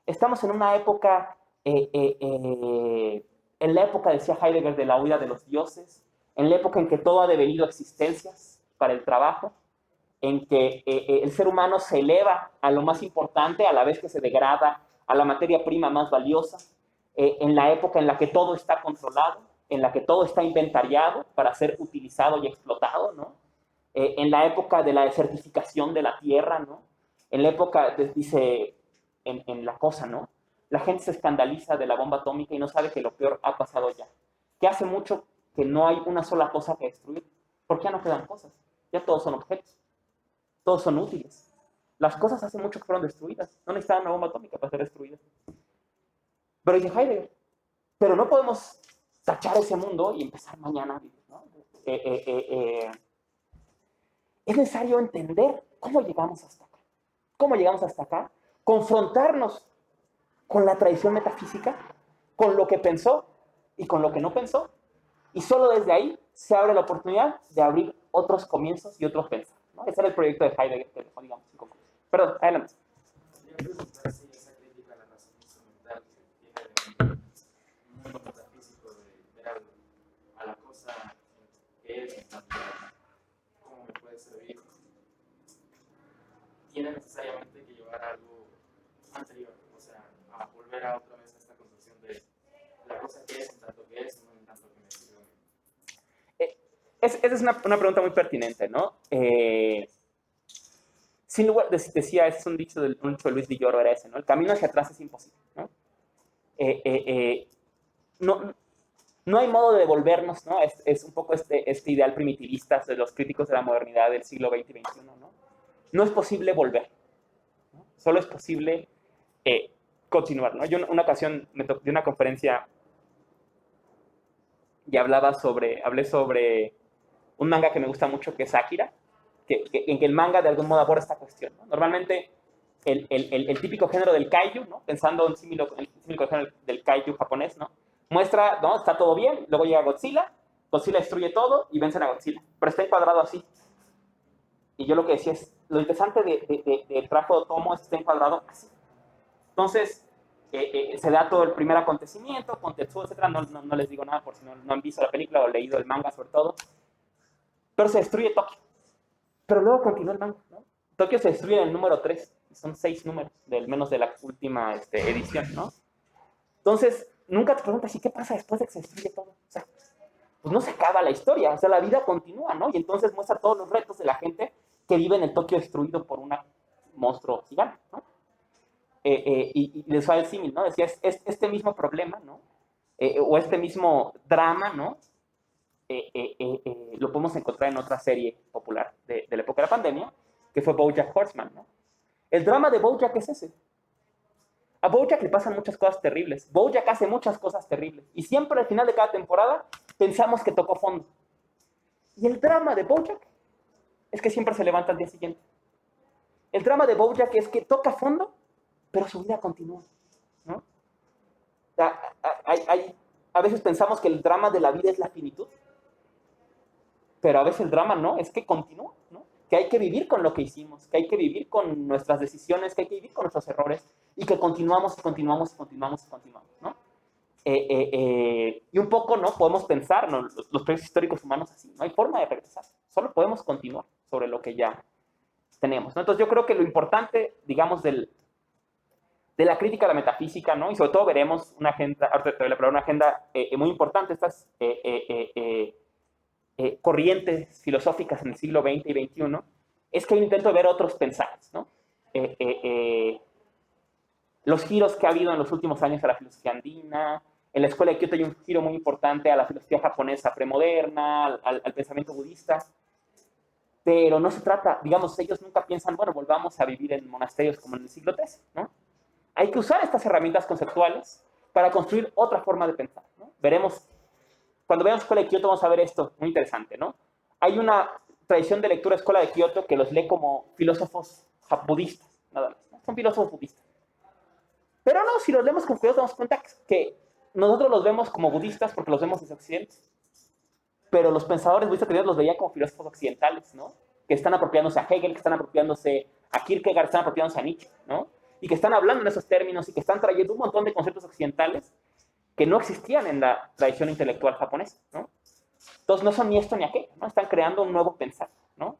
Estamos en una época, en la época, decía Heidegger, de la huida de los dioses, en la época en que todo ha devenido existencias para el trabajo, en que el ser humano se eleva a lo más importante a la vez que se degrada a la materia prima más valiosa, en la época en la que todo está controlado, en la que todo está inventariado para ser utilizado y explotado, ¿no? En la época de la desertificación de la tierra, ¿no? En la época, dice, en la cosa, ¿no? La gente se escandaliza de la bomba atómica y no sabe que lo peor ha pasado ya. Que hace mucho que no hay una sola cosa que destruir. ¿Por qué ya no quedan cosas? Ya todos son objetos. Todos son útiles. Las cosas hace mucho que fueron destruidas. No necesitaban una bomba atómica para ser destruidas. Pero dice Heidegger, pero no podemos tachar ese mundo y empezar mañana a vivir, ¿no? Es necesario entender cómo llegamos hasta acá. ¿Cómo llegamos hasta acá? Confrontarnos con la tradición metafísica, con lo que pensó y con lo que no pensó. Y solo desde ahí se abre la oportunidad de abrir otros comienzos y otros pensar, ¿no? Ese era el proyecto de Heidegger que dejó, digamos, en conclusión. Perdón, adelante. Quería preguntar si esa crítica a la razón instrumental que tiene un mundo metafísico de ver a la cosa que es en realidad, cómo me puede servir, tiene necesariamente que llevar a algo anterior, o sea, a volver a otra vez a esta concepción de la cosa que es en tanto que es, no en tanto que me sirve. Esa es una pregunta muy pertinente, ¿no? Sin lugar, decía, ese es un dicho de Luis Villoro, era ese, ¿no? El camino hacia atrás es imposible, ¿no? No, no hay modo de devolvernos, ¿no? Es un poco este ideal primitivista de los críticos de la modernidad del siglo XX y XXI, ¿no? No es posible volver, ¿no? Solo es posible continuar, ¿no? Yo una ocasión me tocó de una conferencia y hablé sobre un manga que me gusta mucho, que es Akira, en que el manga de algún modo aborda esta cuestión, ¿no? Normalmente el típico género del kaiju, ¿no? Pensando en el símil género del kaiju japonés, ¿no? Muestra, ¿no? Está todo bien, luego llega Godzilla destruye todo y vencen a Godzilla, pero está encuadrado así. Y yo lo que decía es, lo interesante del trabajo de Otomo es que está encuadrado así. Entonces, se da todo el primer acontecimiento, con Tetsuo, etc. No les digo nada por si no han visto la película o leído el manga sobre todo. Pero se destruye Tokio. Pero luego continúa el manga, ¿no? Tokio se destruye en el número 3. Son 6 números, menos de la última edición, ¿no? Entonces, nunca te preguntas, ¿y qué pasa después de que se destruye todo? O sea, pues no se acaba la historia, o sea, la vida continúa, ¿no? Y entonces muestra todos los retos de la gente que vive en el Tokio destruido por un monstruo gigante, ¿no? Y les va el símil, ¿no? Decía, este mismo problema, ¿no? O este mismo drama, ¿no? Lo podemos encontrar en otra serie popular de la época de la pandemia, que fue BoJack Horseman, ¿no? El drama de BoJack es ese. A BoJack le pasan muchas cosas terribles. BoJack hace muchas cosas terribles. Y siempre al final de cada temporada pensamos que tocó fondo. Y el drama de BoJack es que siempre se levanta al día siguiente. El drama de BoJack es que toca fondo, pero su vida continúa, ¿no? A veces pensamos que el drama de la vida es la finitud, pero a veces el drama no, es que continúa, ¿no? Que hay que vivir con lo que hicimos, que hay que vivir con nuestras decisiones, que hay que vivir con nuestros errores, y que continuamos y continuamos y continuamos y continuamos, ¿no? Y un poco, ¿no? Podemos pensar, ¿no? Los procesos históricos humanos así, no hay forma de regresar, solo podemos continuar sobre lo que ya tenemos, ¿no? Entonces yo creo que lo importante, digamos, de la crítica a la metafísica, ¿no? Y sobre todo veremos una agenda, ahorita te voy a hablar, una agenda muy importante, estas corrientes filosóficas en el siglo XX y XXI, es que hay un intento de ver otros pensares, ¿no? Los giros que ha habido en los últimos años a la filosofía andina, en la escuela de Kioto hay un giro muy importante a la filosofía japonesa premoderna, al pensamiento budista, pero no se trata, digamos, ellos nunca piensan, bueno, volvamos a vivir en monasterios como en el siglo XIII, ¿no? Hay que usar estas herramientas conceptuales para construir otra forma de pensar, ¿no? Veremos, cuando veamos Escuela de Kioto vamos a ver esto, muy interesante, ¿no? Hay una tradición de lectura Escuela de Kioto que los lee como filósofos budistas, nada más, ¿no? Son filósofos budistas. Pero no, si los leemos con cuidado, nos damos cuenta que nosotros los vemos como budistas porque los vemos desde Occidente, pero los pensadores budistas que los veían como filósofos occidentales, ¿no? Que están apropiándose a Hegel, que están apropiándose a Kierkegaard, están apropiándose a Nietzsche, ¿no? Y que están hablando en esos términos y que están trayendo un montón de conceptos occidentales que no existían en la tradición intelectual japonesa, ¿no? Entonces no son ni esto ni aquello, ¿no? Están creando un nuevo pensar, ¿no?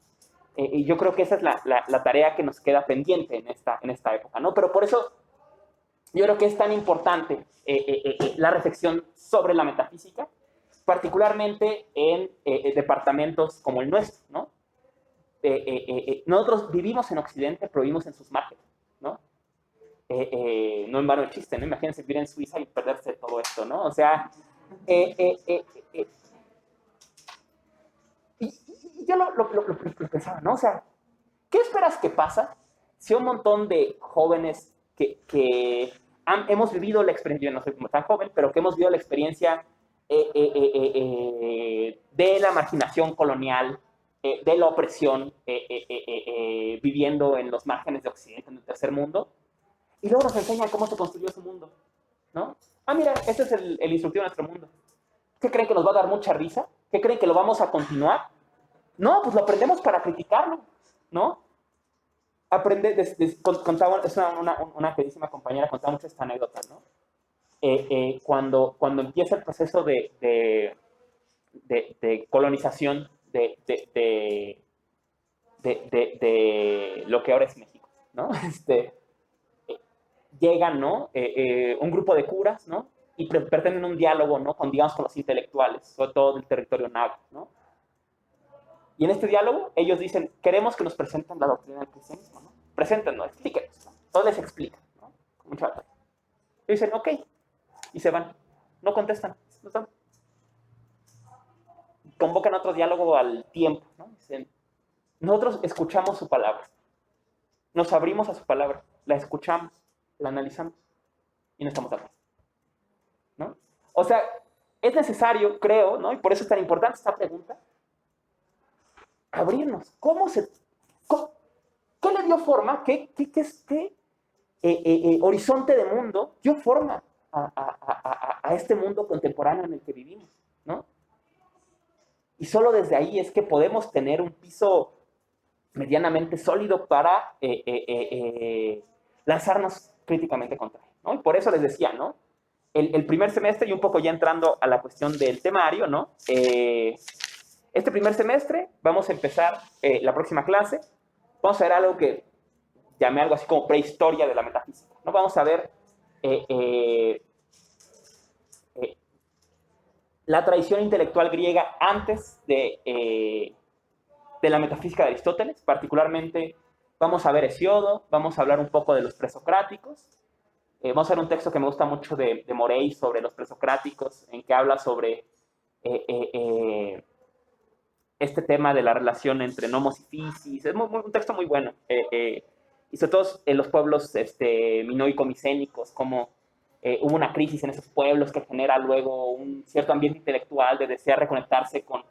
Y yo creo que esa es la tarea que nos queda pendiente en esta época, ¿no? Pero por eso yo creo que es tan importante la reflexión sobre la metafísica, particularmente en departamentos como el nuestro, ¿no? Nosotros vivimos en Occidente, pero vivimos en sus márgenes, ¿no? No en vano el chiste, ¿no? Imagínense vivir en Suiza y perderse todo esto, ¿no? O sea, y yo lo pensaba, ¿no? O sea, ¿qué esperas que pasa si un montón de jóvenes que hemos vivido la experiencia, yo no soy como tan joven, pero que hemos vivido la experiencia de la marginación colonial, de la opresión, viviendo en los márgenes de Occidente, en el tercer mundo, y luego nos enseñan cómo se construyó su mundo, ¿no? Ah, mira, este es el instructivo de nuestro mundo. ¿Qué creen que nos va a dar mucha risa? ¿Qué creen que lo vamos a continuar? No, pues lo aprendemos para criticarlo, ¿no? Contaba, es una queridísima compañera, contaba mucho esta anécdota, ¿no? Cuando empieza el proceso de colonización de lo que ahora es México, ¿no? Llegan, ¿no? Un grupo de curas, ¿no? Y pretenden un diálogo, ¿no? Digamos, con los intelectuales, sobre todo del territorio náhuatl, ¿no? Y en este diálogo ellos dicen, queremos que nos presenten la doctrina del cristianismo, ¿no? Preséntenos, explíquenos, ¿no? Todos les explican, ¿no? Con mucha batalla. Y dicen, ok, y se van. No contestan, no están. Convocan otro diálogo al tiempo, ¿no? Dicen, nosotros escuchamos su palabra, nos abrimos a su palabra, la escuchamos, la analizamos y no estamos de acuerdo, ¿no? O sea, es necesario, creo, ¿no? Y por eso es tan importante esta pregunta, abrirnos. ¿Qué le dio forma? ¿Qué horizonte de mundo dio forma a este mundo contemporáneo en el que vivimos, ¿no? Y solo desde ahí es que podemos tener un piso medianamente sólido para lanzarnos críticamente contra él, ¿no? Y por eso les decía, ¿no? El primer semestre, y un poco ya entrando a la cuestión del temario, ¿no? Este primer semestre vamos a empezar la próxima clase. Vamos a ver algo que llamé algo así como prehistoria de la metafísica, ¿no? Vamos a ver la tradición intelectual griega antes de la metafísica de Aristóteles. Particularmente vamos a ver Hesiodo, vamos a hablar un poco de los presocráticos. Vamos a ver un texto que me gusta mucho de Morey sobre los presocráticos, en que habla sobre este tema de la relación entre nomos y physis. Es un texto muy bueno. Y sobre todo en los pueblos minoico-micénicos, como hubo una crisis en esos pueblos que genera luego un cierto ambiente intelectual de desear reconectarse con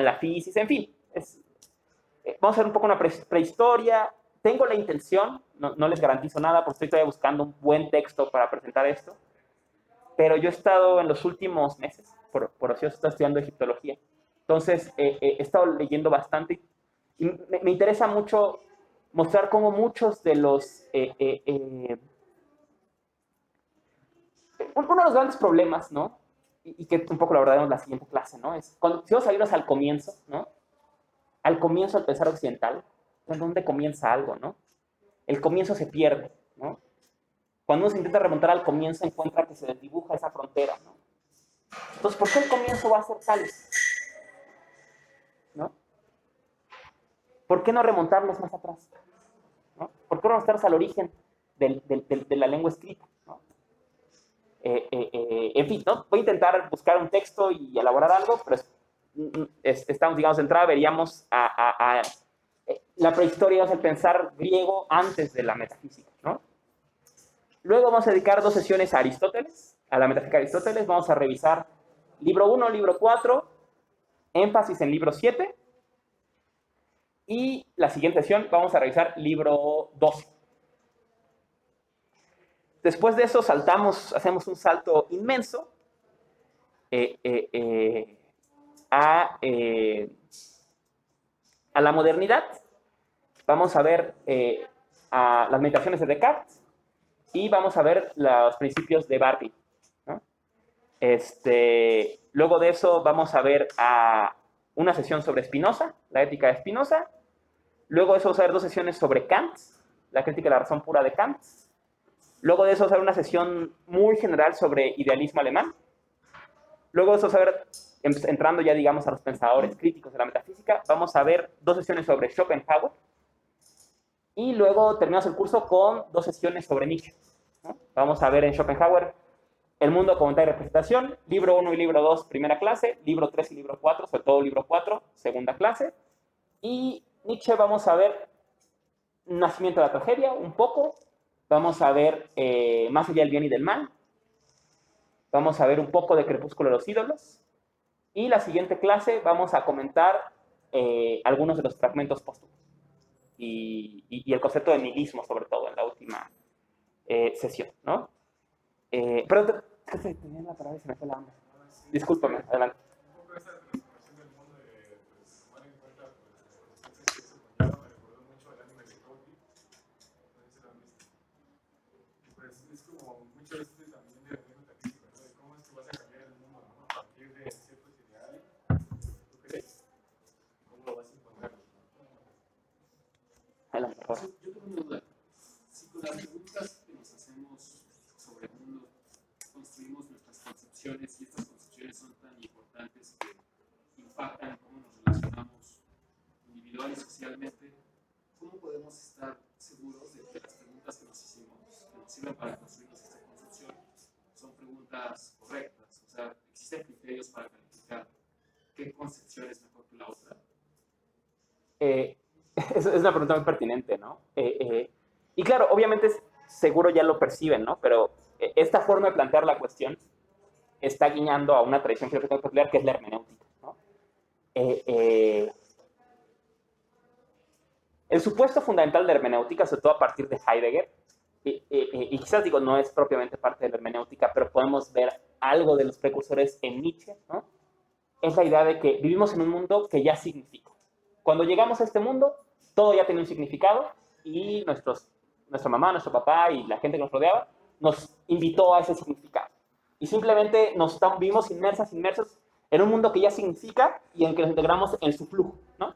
la physis. En fin, vamos a ver un poco una prehistoria. Tengo la intención, no les garantizo nada porque estoy todavía buscando un buen texto para presentar esto, pero yo he estado en los últimos meses, por ocioso, estoy estudiando egiptología. Entonces, he estado leyendo bastante y me interesa mucho mostrar cómo muchos de los... uno de los grandes problemas, ¿no? Y que un poco lo abordaremos en la siguiente clase, ¿no? Es si vamos a irnos al comienzo, ¿no? Al comienzo del pensar occidental, ¿en dónde comienza algo, no? El comienzo se pierde, ¿no? Cuando uno se intenta remontar al comienzo, encuentra que se desdibuja esa frontera, ¿no? Entonces, ¿por qué el comienzo va a ser tal? ¿por qué no remontarnos más atrás? ¿No? ¿Por qué no remontarnos al origen de la lengua escrita? ¿No? En fin, ¿no? Voy a intentar buscar un texto y elaborar algo, pero estamos, digamos, de entrada veríamos la prehistoria, o sea, el pensar griego antes de la metafísica, ¿no? Luego vamos a dedicar 2 sesiones a Aristóteles, a la metafísica de Aristóteles. Vamos a revisar libro 1, libro 4, énfasis en libro 7. Y la siguiente sesión vamos a revisar libro 12. Después de eso hacemos un salto inmenso a la modernidad. Vamos a ver a las meditaciones de Descartes y vamos a ver los principios de Barby, ¿no? Luego de eso vamos a ver una sesión sobre Spinoza, la ética de Spinoza. Luego de eso vamos a ver 2 sesiones sobre Kant, la crítica de la razón pura de Kant. Luego de eso vamos a ver una sesión muy general sobre idealismo alemán. Luego de eso vamos a ver, entrando ya, digamos, a los pensadores críticos de la metafísica, vamos a ver 2 sesiones sobre Schopenhauer. Y luego terminamos el curso con 2 sesiones sobre Nietzsche, ¿no? Vamos a ver en Schopenhauer El mundo como tal representación, libro 1 y libro 2, primera clase, libro 3 y libro 4, sobre todo libro 4, segunda clase. Y Nietzsche vamos a ver Nacimiento de la tragedia, un poco. Vamos a ver Más allá del bien y del mal. Vamos a ver un poco de Crepúsculo de los ídolos. Y la siguiente clase vamos a comentar algunos de los fragmentos póstumos. Y el concepto de nihilismo, sobre todo, en la última sesión, ¿no? Pero tenía la palabra y se me fue la onda. Discúlpame, adelante. Un poco esa transformación del mundo de tomar en cuenta las consecuencias que eso conlleva me recordó mucho al anime de Code Geass. No sé si lo han visto. Y pues es como mucho esto también de la metafísica, ¿no? De cómo es que vas a cambiar el mundo, ¿no? A partir de ciertos ideales. ¿Tú crees? ¿Cómo lo vas a imponer? Adelante, por favor. Yo tengo una duda. Si con las preguntas que nos hacemos sobre el mundo construimos nuestras concepciones y estas concepciones son tan importantes que impactan cómo nos relacionamos individual y socialmente, ¿cómo podemos estar seguros de que las preguntas que nos hicimos, que nos sirven para construirnos esta concepción, son preguntas correctas? O sea, ¿existen criterios para calificar qué concepción es mejor que la otra? Es una pregunta muy pertinente, ¿no? Y claro, obviamente seguro ya lo perciben, ¿no? Pero esta forma de plantear la cuestión está guiñando a una tradición filosófica popular que es la hermenéutica, ¿no? El supuesto fundamental de la hermenéutica, sobre todo a partir de Heidegger, y quizás digo, no es propiamente parte de la hermenéutica, pero podemos ver algo de los precursores en Nietzsche, ¿no? Es la idea de que vivimos en un mundo que ya significa. Cuando llegamos a este mundo, todo ya tiene un significado y nuestra mamá, nuestro papá y la gente que nos rodeaba nos invitó a ese significado. Y simplemente vivimos inmersos en un mundo que ya significa y en que nos integramos en su flujo, ¿no?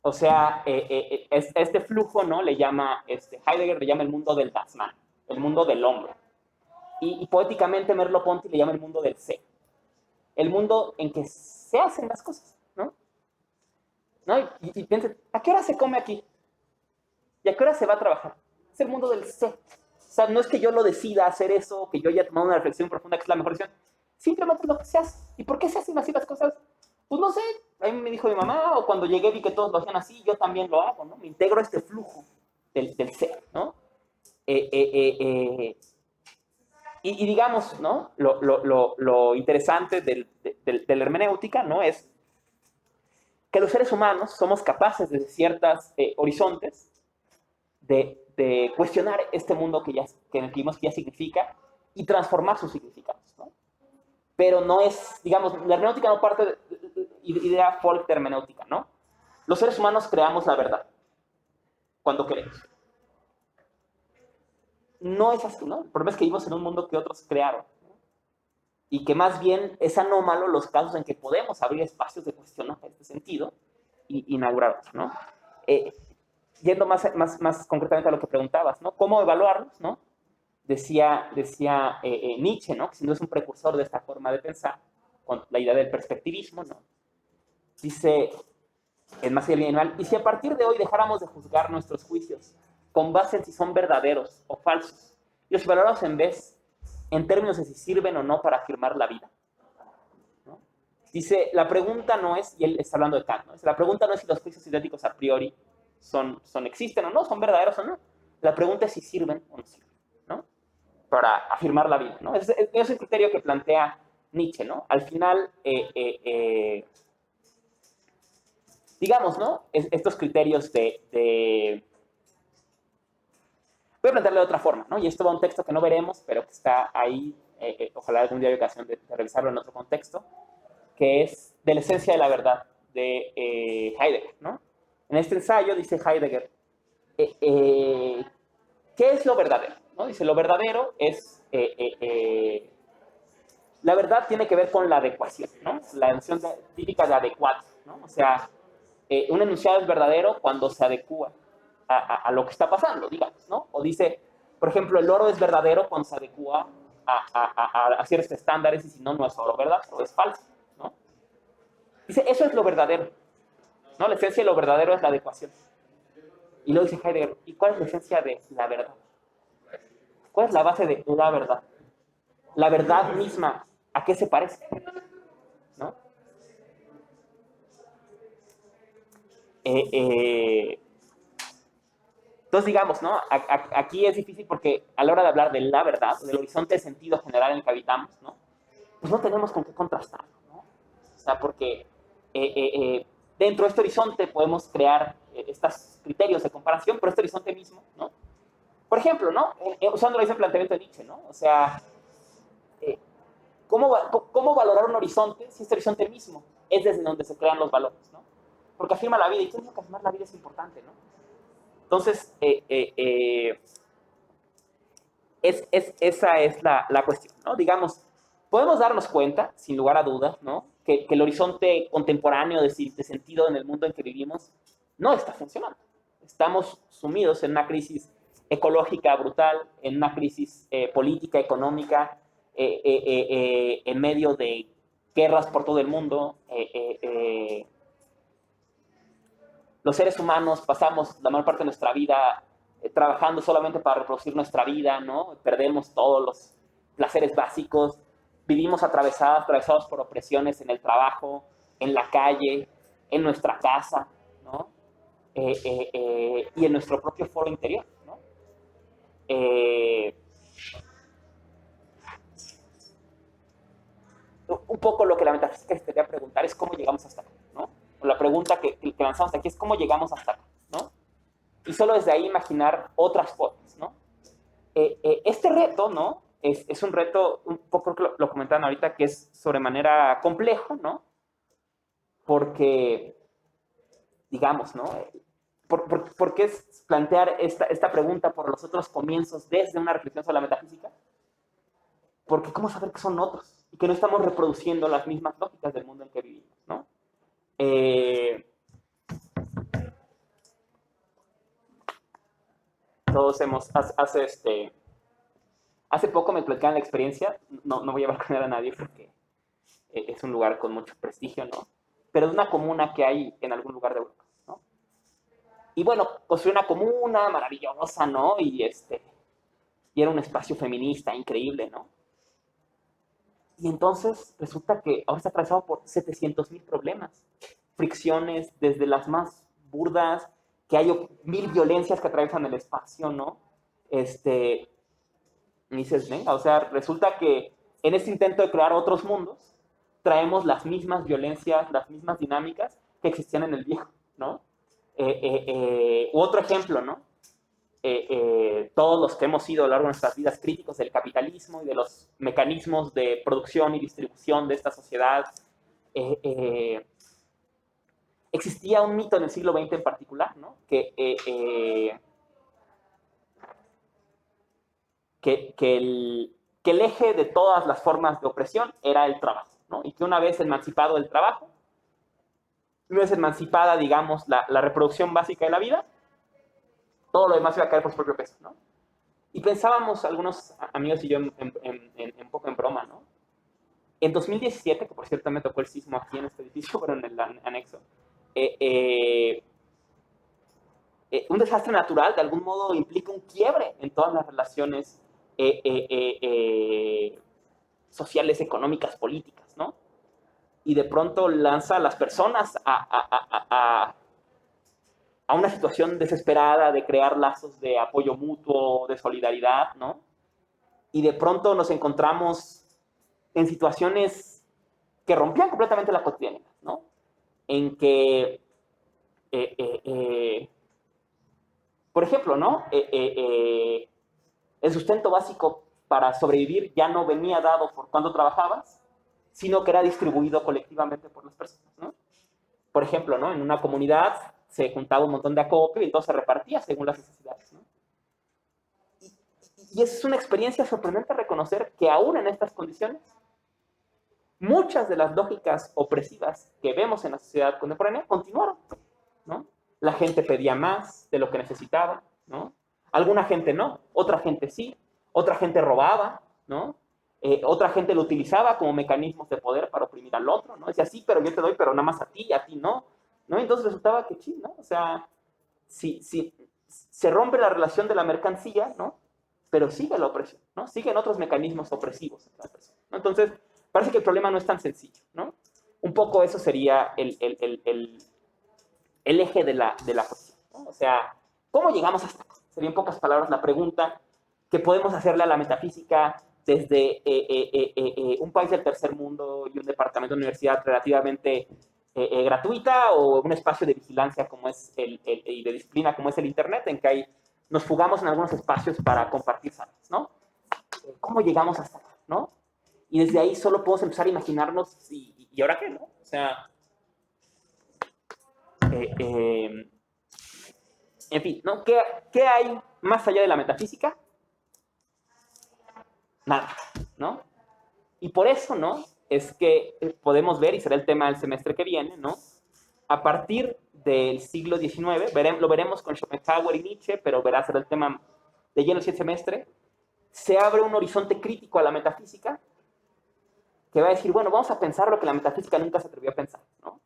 O sea, este flujo, ¿no? Heidegger le llama el mundo del Das-Man, el mundo del hombre. Y poéticamente Merleau-Ponty le llama el mundo del ser. El mundo en que se hacen las cosas, ¿no? ¿No? Y piensen, ¿a qué hora se come aquí? ¿Y a qué hora se va a trabajar? Es el mundo del ser. O sea, no es que yo lo decida hacer eso, que yo haya tomado una reflexión profunda que es la mejor decisión. Simplemente es lo que se hace. ¿Y por qué se hacen así las cosas? Pues no sé, a mí me dijo mi mamá, o cuando llegué vi que todos lo hacían así, yo también lo hago, ¿no? Me integro a este flujo del ser, ¿no? Y digamos, ¿no? Lo interesante de la hermenéutica, ¿no? Es que los seres humanos somos capaces desde ciertos horizontes de cuestionar este mundo que en el que vimos que ya significa y transformar sus significados, ¿no? Pero no es, digamos, la hermenéutica no parte de idea folk de hermenéutica, ¿no? Los seres humanos creamos la verdad cuando queremos. No es así, ¿no? El problema es que vivimos en un mundo que otros crearon, ¿no? Y que más bien es anómalo los casos en que podemos abrir espacios de cuestionar este sentido y inaugurarlos, ¿no? Yendo más concretamente a lo que preguntabas, ¿no? ¿Cómo evaluarlos, no? Decía Nietzsche, ¿no? Que si no es un precursor de esta forma de pensar, con la idea del perspectivismo, ¿no? Dice, es más allá del bien y el mal. Y si a partir de hoy dejáramos de juzgar nuestros juicios con base en si son verdaderos o falsos, y los valoramos en términos de si sirven o no para afirmar la vida, ¿no? Dice, la pregunta no es, y él está hablando de Kant, ¿no? Dice, la pregunta no es si los juicios idénticos a priori existen o no, son verdaderos o no. La pregunta es si sirven o no sirven, ¿no? Para afirmar la vida, ¿no? Es el criterio que plantea Nietzsche, ¿no? Al final, digamos, ¿no? Estos criterios voy a plantearlo de otra forma, ¿no? Y esto va a un texto que no veremos, pero que está ahí, ojalá algún día haya ocasión de revisarlo en otro contexto, que es de la esencia de la verdad, de Heidegger, ¿no? En este ensayo dice Heidegger, ¿qué es lo verdadero? ¿No? Dice, lo verdadero es, la verdad tiene que ver con la adecuación, ¿no? La noción típica de adecuado, ¿no? O sea, un enunciado es verdadero cuando se adecua a lo que está pasando, digamos, ¿no? O dice, por ejemplo, el oro es verdadero cuando se adecua a ciertos estándares y si no, no es oro, ¿verdad? O es falso, ¿no? Dice, eso es lo verdadero, ¿no? La esencia de lo verdadero es la adecuación. Y luego dice Heidegger, ¿y cuál es la esencia de la verdad? ¿Cuál es la base de la verdad? La verdad misma, ¿a qué se parece? ¿No? Entonces, digamos, ¿no? Aquí es difícil porque a la hora de hablar de la verdad, del horizonte de sentido general en el que habitamos, ¿no? Pues no tenemos con qué contrastarlo, ¿no? O sea, porque dentro de este horizonte podemos crear estos criterios de comparación, pero este horizonte mismo, ¿no? Por ejemplo, ¿no? Usando ese planteamiento de Nietzsche, ¿no? O sea, ¿cómo valorar un horizonte si este horizonte mismo es desde donde se crean los valores, ¿no? Porque afirma la vida, y tengo que afirmar la vida es importante, ¿no? Entonces, esa es la cuestión, ¿no? Digamos, podemos darnos cuenta, sin lugar a dudas, ¿no? Que el horizonte contemporáneo de sentido en el mundo en que vivimos no está funcionando. Estamos sumidos en una crisis ecológica brutal, en una crisis política, económica, en medio de guerras por todo el mundo. Los seres humanos pasamos la mayor parte de nuestra vida trabajando solamente para reproducir nuestra vida, ¿no? Perdemos todos los placeres básicos, vivimos atravesados por opresiones en el trabajo, en la calle, en nuestra casa, ¿no? Y en nuestro propio foro interior, ¿no? Un poco lo que la metafísica te quería preguntar es cómo llegamos hasta acá, ¿no? O la pregunta que lanzamos aquí es cómo llegamos hasta acá, ¿no? Y solo desde ahí imaginar otras formas, ¿no? Este reto, ¿no? Es un reto, un poco lo comentaban ahorita, que es sobremanera complejo, ¿no? Porque, digamos, ¿no? ¿Por qué es plantear esta pregunta por los otros comienzos desde una reflexión sobre la metafísica? Porque ¿cómo saber que son otros? Y que no estamos reproduciendo las mismas lógicas del mundo en que vivimos, ¿no? Todos hace poco me platicaban la experiencia, no voy a balconear a nadie porque es un lugar con mucho prestigio, ¿no? Pero es una comuna que hay en algún lugar de Europa, ¿no? Y bueno, construí una comuna maravillosa, ¿no? Y era un espacio feminista increíble, ¿no? Y entonces resulta que ahora está atravesado por 700,000 problemas, fricciones desde las más burdas, que hay 1000 violencias que atraviesan el espacio, ¿no? Y dices, venga, o sea, resulta que en este intento de crear otros mundos, traemos las mismas violencias, las mismas dinámicas que existían en el viejo, ¿no? Otro ejemplo, ¿no? Todos los que hemos sido a lo largo de nuestras vidas críticos del capitalismo y de los mecanismos de producción y distribución de esta sociedad, existía un mito en el siglo XX en particular, ¿no? Que el eje de todas las formas de opresión era el trabajo, ¿no? Y que una vez emancipado el trabajo, una vez emancipada, digamos, la reproducción básica de la vida, todo lo demás iba a caer por su propio peso, ¿no? Y pensábamos algunos amigos y yo un poco en broma, ¿no? En 2017, que por cierto me tocó el sismo aquí en este edificio, pero en el anexo, un desastre natural de algún modo implica un quiebre en todas las relaciones sociales, económicas, políticas, ¿no? Y de pronto lanza a las personas a una situación desesperada de crear lazos de apoyo mutuo, de solidaridad, ¿no? Y de pronto nos encontramos en situaciones que rompían completamente la cotidianidad, ¿no? En que, por ejemplo, ¿no? El sustento básico para sobrevivir ya no venía dado por cuando trabajabas, sino que era distribuido colectivamente por las personas, ¿no? Por ejemplo, ¿no? En una comunidad se juntaba un montón de acopio y entonces se repartía según las necesidades, ¿no? Y es una experiencia sorprendente reconocer que aún en estas condiciones, muchas de las lógicas opresivas que vemos en la sociedad contemporánea continuaron, ¿no? La gente pedía más de lo que necesitaba, ¿no? Alguna gente no, otra gente sí, otra gente robaba, ¿no? Otra gente lo utilizaba como mecanismos de poder para oprimir al otro, ¿no? Decía, sí, pero yo te doy, pero nada más a ti no, ¿no? Entonces resultaba que sí, ¿no? O sea, si se rompe la relación de la mercancía, ¿no? Pero sigue la opresión, ¿no? Siguen otros mecanismos opresivos en la persona, ¿no? Entonces, parece que el problema no es tan sencillo, ¿no? Un poco eso sería el eje de la cuestión, ¿no? O sea, ¿cómo llegamos hasta acá? Sería en pocas palabras la pregunta que podemos hacerle a la metafísica desde un país del tercer mundo y un departamento de universidad relativamente gratuita o un espacio de vigilancia como es y de disciplina como es el Internet, en que nos fugamos en algunos espacios para compartir saberes, ¿no? ¿Cómo llegamos hasta acá, no? Y desde ahí solo podemos empezar a imaginarnos y ahora qué, ¿no? O sea, en fin, ¿no? ¿Qué hay más allá de la metafísica? Nada, ¿no? Y por eso, ¿no? Es que podemos ver, y será el tema del semestre que viene, ¿no? A partir del siglo XIX, lo veremos con Schopenhauer y Nietzsche, pero será el tema de lleno el semestre, se abre un horizonte crítico a la metafísica que va a decir, bueno, vamos a pensar lo que la metafísica nunca se atrevió a pensar, ¿no?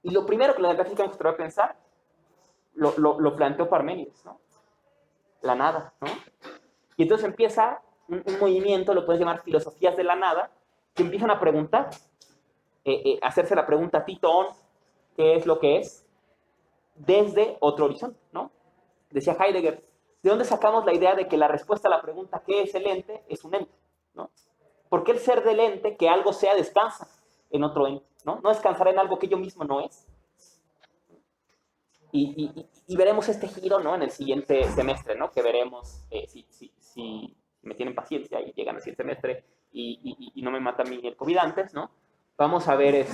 Y lo primero que la metafísica nunca se atrevió a pensar lo planteó Parménides, ¿no? La nada, ¿no? Y entonces empieza un movimiento, lo puedes llamar filosofías de la nada, que empiezan a preguntar, hacerse la pregunta Tito, ¿qué es lo que es? Desde otro horizonte, ¿no? Decía Heidegger, ¿de dónde sacamos la idea de que la respuesta a la pregunta ¿qué es el ente? Es un ente, ¿no? Porque el ser del ente, que algo sea, descansa en otro ente, ¿no? No descansará en algo que yo mismo no es. Y veremos este giro, ¿no? En el siguiente semestre, ¿no? Que veremos, si me tienen paciencia y llegan al siguiente semestre y no me mata a mí el COVID antes, ¿no? Vamos a ver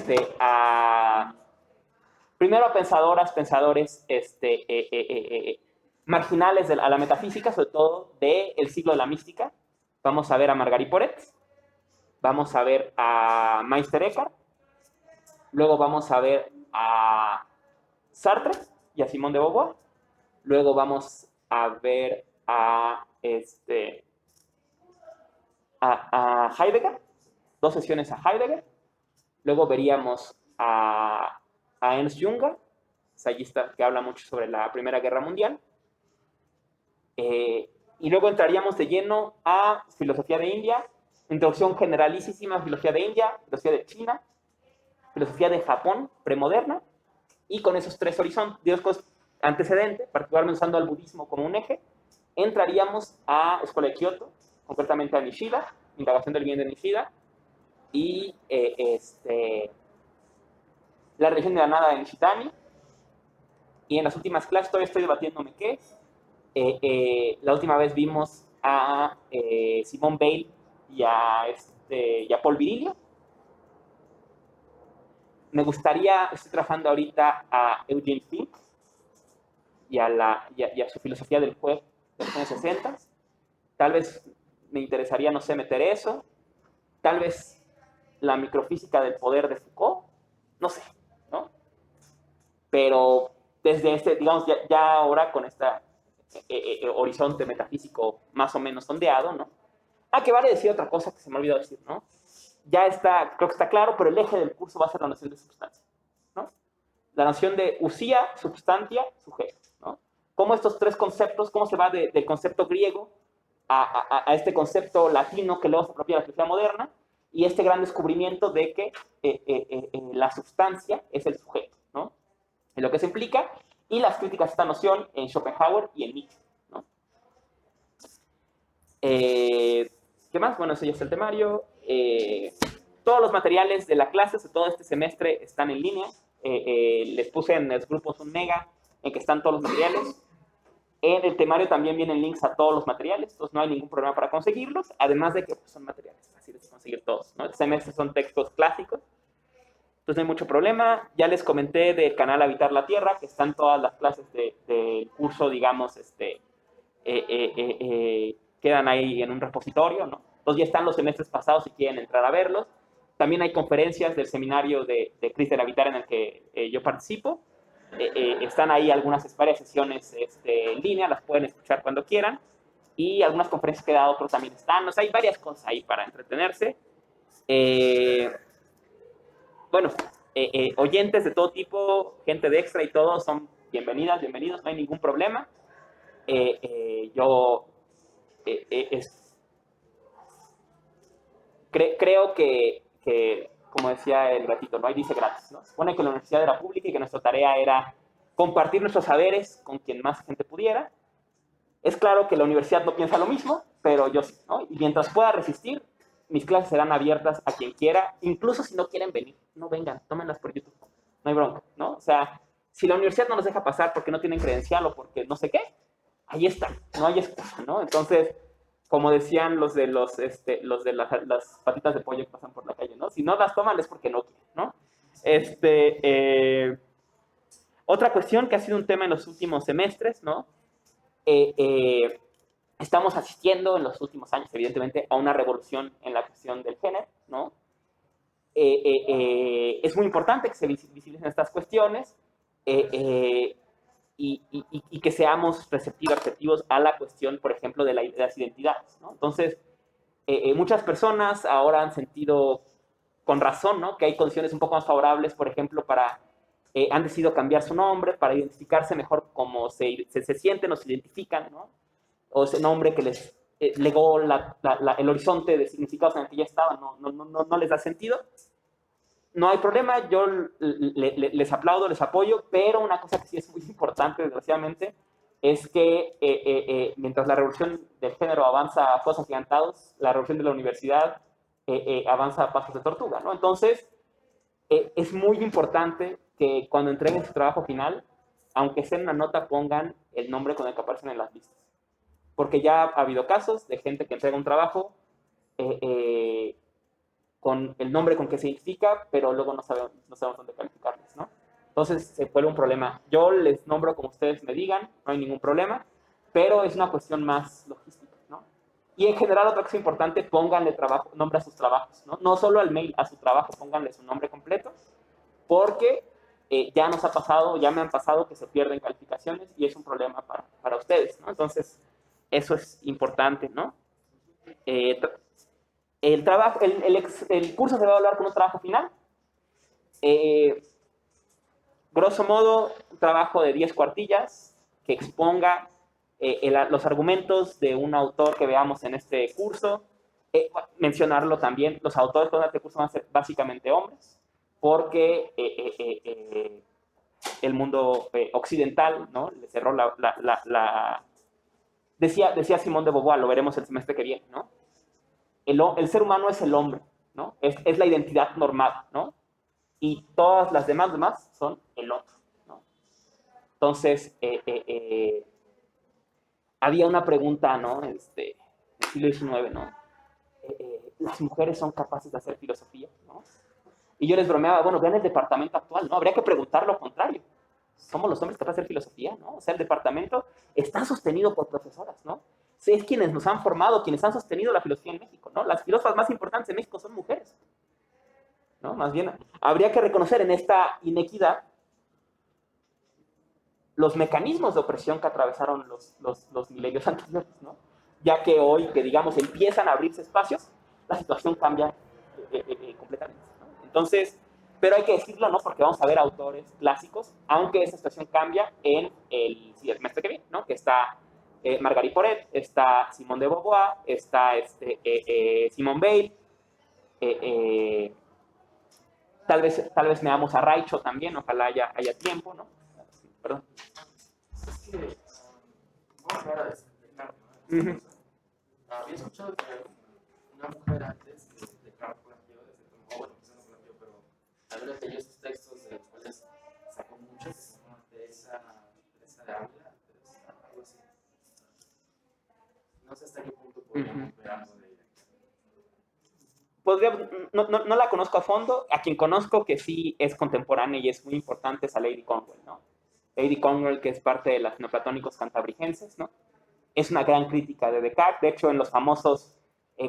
primero a pensadores marginales a la metafísica, sobre todo del siglo de la mística. Vamos a ver a Marguerite Porete, vamos a ver a Meister Eckhart, luego vamos a ver a Sartre y a Simone de Beauvoir, luego vamos a ver a Heidegger, 2 sesiones a Heidegger, luego veríamos a Ernst Junger, ensayista que habla mucho sobre la Primera Guerra Mundial, y luego entraríamos de lleno a filosofía de India, introducción generalísima a filosofía de India, filosofía de China, filosofía de Japón premoderna, y con esos 3 horizontes, antecedentes, particularmente usando al budismo como un eje, entraríamos a Escuela de Kioto, concretamente a Nishida, indagación del bien de Nishida, y la religión de la nada de Nishitani, y en las últimas clases todavía estoy debatiéndome qué. La última vez vimos a Simone Weil y a Paul Virilio. Me gustaría, estoy trabajando ahorita a Eugene Fink y a su filosofía del juego de los años 60. Tal vez me interesaría, no sé, meter eso. Tal vez la microfísica del poder de Foucault. No sé, ¿no? Pero desde digamos, ya ahora con este horizonte metafísico más o menos sondeado, ¿no? Que vale decir otra cosa que se me ha olvidado decir, ¿no? Ya está, creo que está claro, pero el eje del curso va a ser la noción de sustancia, ¿no? La noción de usía, substantia, sujeto, ¿no? Cómo estos tres conceptos, cómo se va del concepto griego a este concepto latino que luego se apropia de la filosofía moderna, y este gran descubrimiento de que la sustancia es el sujeto, ¿no? En lo que se implica, y las críticas a esta noción en Schopenhauer y en Nietzsche, ¿no? ¿Qué más? Bueno, eso ya es el temario. Todos los materiales de la clase de todo este semestre están en línea. Les puse en los grupos un mega en que están todos los materiales. En el temario también vienen links a todos los materiales, entonces no hay ningún problema para conseguirlos, además de que pues, son materiales fáciles de conseguir todos, ¿no? Este semestre son textos clásicos, entonces no hay mucho problema. Ya les comenté del canal Habitar la Tierra, que están todas las clases del curso, digamos, quedan ahí en un repositorio, ¿no? Entonces ya están los semestres pasados si quieren entrar a verlos. También hay conferencias del seminario de Cris del Habitar en el que yo participo. Están ahí varias sesiones en línea, las pueden escuchar cuando quieran. Y algunas conferencias que he dado, pero también están. O sea, hay varias cosas ahí para entretenerse. Bueno, oyentes de todo tipo, gente de extra y todo, son bienvenidas, bienvenidos, no hay ningún problema. Yo creo que, como decía el gatito, no hay dice gratis, ¿no? Se supone que la universidad era pública y que nuestra tarea era compartir nuestros saberes con quien más gente pudiera. Es claro que la universidad no piensa lo mismo, pero yo sí, ¿no? Y mientras pueda resistir, mis clases serán abiertas a quien quiera, incluso si no quieren venir, no vengan, tómenlas por YouTube, no hay bronca, ¿no? O sea, si la universidad no nos deja pasar porque no tienen credencial o porque no sé qué, ahí están, no hay excusa, ¿no? Entonces, como decían los de las patitas de pollo que pasan por la calle, ¿no? Si no las toman es porque no quieren, ¿no? Otra cuestión que ha sido un tema en los últimos semestres, ¿no? Estamos asistiendo en los últimos años, evidentemente, a una revolución en la cuestión del género, ¿no? Es muy importante que se visibilicen estas cuestiones y que seamos receptivos a la cuestión, por ejemplo, de las identidades, ¿no? Entonces, muchas personas ahora han sentido, con razón, ¿no?, que hay condiciones un poco más favorables, por ejemplo, han decidido cambiar su nombre para identificarse mejor como se sienten o se identifican, ¿no? O ese nombre que les legó el horizonte de significados en el que ya estaban, no les da sentido. No hay problema, yo les aplaudo, les apoyo, pero una cosa que sí es muy importante, desgraciadamente, es que mientras la revolución del género avanza a pasos agigantados, la revolución de la universidad avanza a pasos de tortuga, ¿no? Entonces, es muy importante que cuando entreguen su trabajo final, aunque sea en una nota, pongan el nombre con el que aparecen en las listas. Porque ya ha habido casos de gente que entrega un trabajo con el nombre con que se identifica, pero luego no sabemos dónde calificarles, ¿no? Entonces se vuelve un problema. Yo les nombro como ustedes me digan, no hay ningún problema, pero es una cuestión más logística, ¿no? Y en general, otra cosa importante, pónganle nombre a sus trabajos, ¿no? No solo al mail, a su trabajo, pónganle su nombre completo, porque ya nos ha pasado, ya me han pasado que se pierden calificaciones y es un problema para ustedes, ¿no? Entonces, eso es importante, ¿no? El curso se va a hablar con un trabajo final. Grosso modo, un trabajo de 10 cuartillas que exponga los argumentos de un autor que veamos en este curso. Mencionarlo también, los autores de este curso van a ser básicamente hombres, porque el mundo occidental, ¿no?, le cerró Decía Simone de Beauvoir, lo veremos el semestre que viene, ¿no? El ser humano es el hombre, ¿no? Es la identidad normal, ¿no? Y todas las demás son el otro, ¿no? Entonces, había una pregunta, ¿no?, en el siglo XIX, ¿no? ¿Las mujeres son capaces de hacer filosofía, ¿no? Y yo les bromeaba, bueno, vean el departamento actual, ¿no? Habría que preguntar lo contrario. ¿Somos los hombres capaces de hacer filosofía, no? O sea, el departamento está sostenido por profesoras, ¿no? Es quienes nos han formado, quienes han sostenido la filosofía en México, ¿no? Las filósofas más importantes en México son mujeres, ¿no? Más bien, habría que reconocer en esta inequidad los mecanismos de opresión que atravesaron los milenios anteriores, ¿no? Ya que hoy, que digamos, empiezan a abrirse espacios, la situación cambia completamente, ¿no? Entonces, Pero hay que decirlo, ¿no? Porque vamos a ver autores clásicos, aunque esa situación cambia en el semestre que viene, ¿no? Que está Marguerite Porete, está Simone de Beauvoir, está Simone Weil, eh, eh, tal vez veamos a Raicho también, ojalá haya tiempo, ¿no? Perdón. Es que, vamos a hablar de Descartes, Ujú. había escuchado que una mujer antes de Descartes plagió, bueno, quizá no plagió, pero al menos leyó sus textos de los cuales sacó mucho, que se llama Teresa de Ávila, algo así. No sé hasta qué punto podríamos ver algo de ella. No la conozco a fondo. A quien conozco que sí es contemporánea y es muy importante es a Lady Conwell, ¿no? Lady Conwell, que es parte de los neoplatónicos cantabrigenses, ¿no? Es una gran crítica de Descartes. De hecho, en los famosos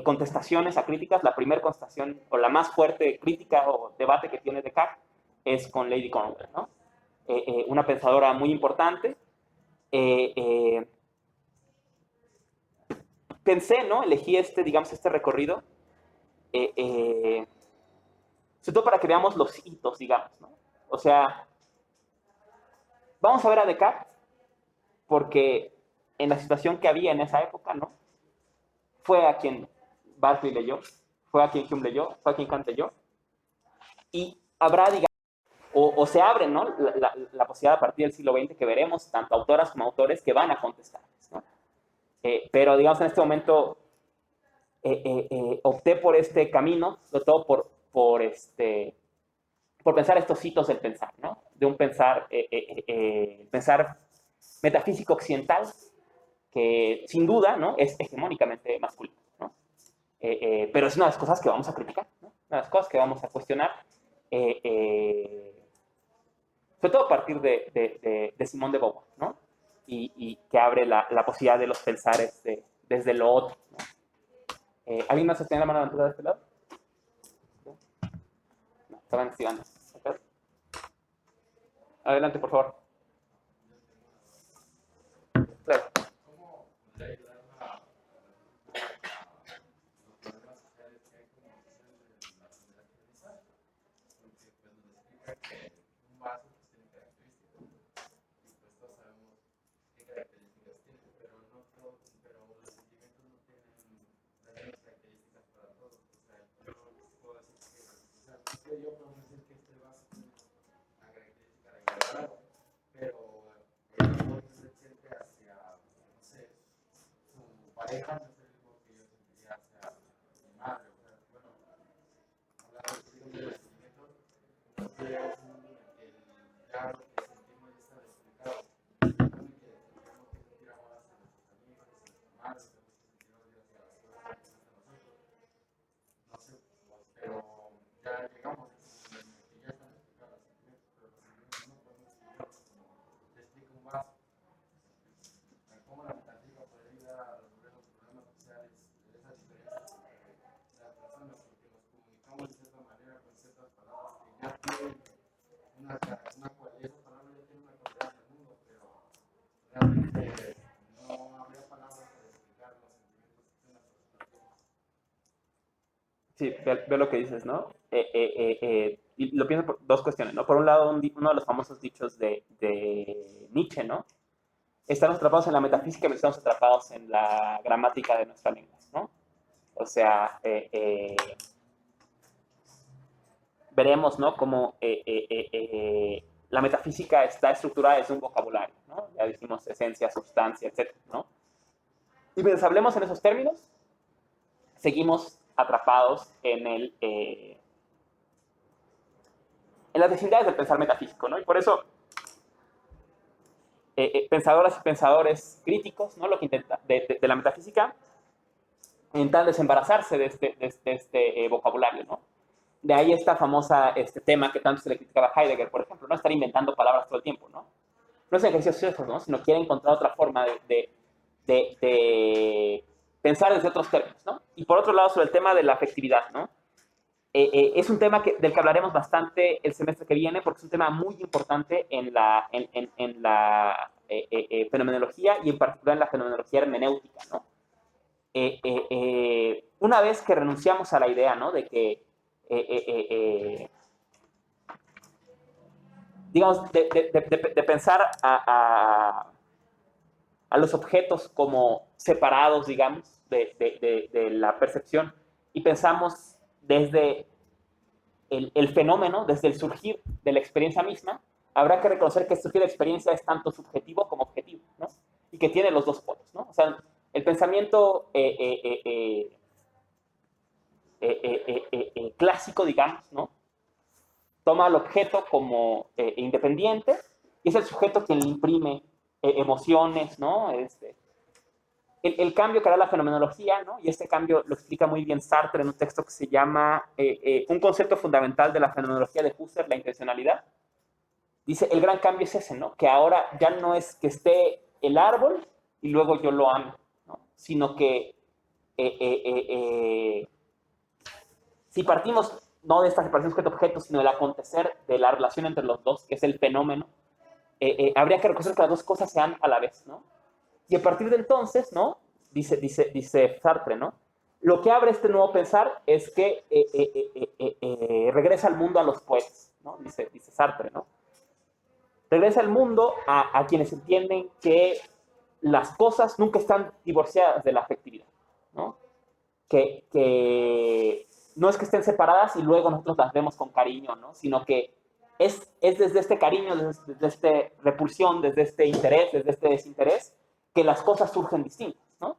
contestaciones a críticas, la primera contestación o la más fuerte crítica o debate que tiene Descartes es con Lady Conwell, ¿no? Una pensadora muy importante. Eh, eh, Pensé, ¿no? Elegí digamos, este recorrido, eh, eh, sobre todo para que veamos los hitos, digamos, ¿no? O sea, vamos a ver a Descartes porque en la situación que había en esa época, ¿no? Fue a quien Berkeley leyó, fue a quien Hume leyó, fue a quien Kant leyó, y habrá, digamos, o se abre, ¿no? La posibilidad a partir del siglo XX que veremos tanto autoras como autores que van a contestar, ¿no? Pero, digamos, en este momento opté por este camino, sobre todo por pensar estos hitos del pensar, ¿no? De un pensar metafísico occidental que sin duda, ¿no? Es hegemónicamente masculino, ¿no? Pero es una de las cosas que vamos a criticar, ¿no? Una de las cosas que vamos a cuestionar, sobre todo a partir de Simone de Beauvoir, ¿no? Y que abre la posibilidad de los pensares desde lo otro, ¿no? ¿Alguien más tiene la mano levantada de este lado? No, estaban esquivando. ¿Okay? Adelante, por favor. Claro. ¿Cómo podría ayudar los problemas sociales que hay como en la sociedad actualizada? Porque pues nos explica que un vaso pues tiene características y pues todos sabemos qué características tiene, pero no todos, pero los sentimientos no tienen las mismas características para todos. O sea, yo puedo decir que, o sea, yo puedo decir que este vaso tiene una característica de agradable, pero el amor que usted siente hacia, no sé, su pareja no es el mismo que yo sentiría hacia mi madre. O sea, bueno, hablando de los sentimientos, no sé, es ya lo que sentimos ya está explicado. Supone que tenemos que sentir amor hacia nuestros amigos, hacia nuestra madre, tenemos que sentir odio hacia las cosas que hacen a nosotros. No sé, pero ya llegamos a ese punto en el que ya están explicados los sentimientos, pero los sentimientos no podemos explicarlos como te explica un vaso. Cómo la metafísica puede ayudar a resolver los problemas sociales de esas diferencias entre las personas, porque nos comunicamos de cierta manera con ciertas palabras que ya tienen una cualidad, esas palabras ya tienen una cualidad en el mundo, pero realmente no habría palabras para explicar los sentimientos que una persona tiene. Sí, ve lo que dices, ¿no? Y lo pienso por dos cuestiones, ¿no? Por un lado, uno de los famosos dichos de Nietzsche, ¿no? Estamos atrapados en la metafísica, pero estamos atrapados en la gramática de nuestra lengua, ¿no? O sea, veremos, ¿no? Cómo la metafísica está estructurada desde un vocabulario, ¿no? Ya dijimos esencia, sustancia, etcétera, ¿no? Y mientras hablemos en esos términos, seguimos atrapados en las vecindades del pensar metafísico, ¿no? Y por eso pensadoras y pensadores críticos, ¿no? Lo que intenta, de la metafísica, intentan desembarazarse de este vocabulario, ¿no? De ahí esta famosa tema que tanto se le criticaba a Heidegger, por ejemplo, ¿no? Estar inventando palabras todo el tiempo, ¿no? No es un ejercicio eso, ¿no? Sino quiere encontrar otra forma de pensar desde otros términos, ¿no? Y por otro lado, sobre el tema de la afectividad, ¿no? Es un tema del que hablaremos bastante el semestre que viene porque es un tema muy importante en la fenomenología y en particular en la fenomenología hermenéutica, ¿no? Una vez que renunciamos a la idea, ¿no? De que digamos, de pensar a los objetos como separados, digamos, de la percepción, y pensamos desde el fenómeno, desde el surgir de la experiencia misma, habrá que reconocer que el surgir de la experiencia es tanto subjetivo como objetivo, ¿no? Y que tiene los dos polos, ¿no? O sea, el pensamiento clásico, digamos, ¿no? Toma al objeto como independiente y es el sujeto quien le imprime emociones, ¿no? El cambio que hará la fenomenología, ¿no? Y este cambio lo explica muy bien Sartre en un texto que se llama un concepto fundamental de la fenomenología de Husserl, la intencionalidad. Dice, el gran cambio es ese, ¿no? Que ahora ya no es que esté el árbol y luego yo lo amo, ¿no? Sino que si partimos no de esta separación sujeto-objeto, sino del acontecer de la relación entre los dos, que es el fenómeno, habría que reconocer que las dos cosas sean a la vez, ¿no? Y a partir de entonces, ¿no? Dice Sartre, ¿no? Lo que abre este nuevo pensar es que regresa al mundo a los poetas, ¿no? Dice Sartre, ¿no? Regresa al mundo a quienes entienden que las cosas nunca están divorciadas de la afectividad, ¿no? Que no es que estén separadas y luego nosotros las vemos con cariño, ¿no? Sino que es desde este cariño, desde esta repulsión, desde este interés, desde este desinterés, que las cosas surgen distintas, ¿no?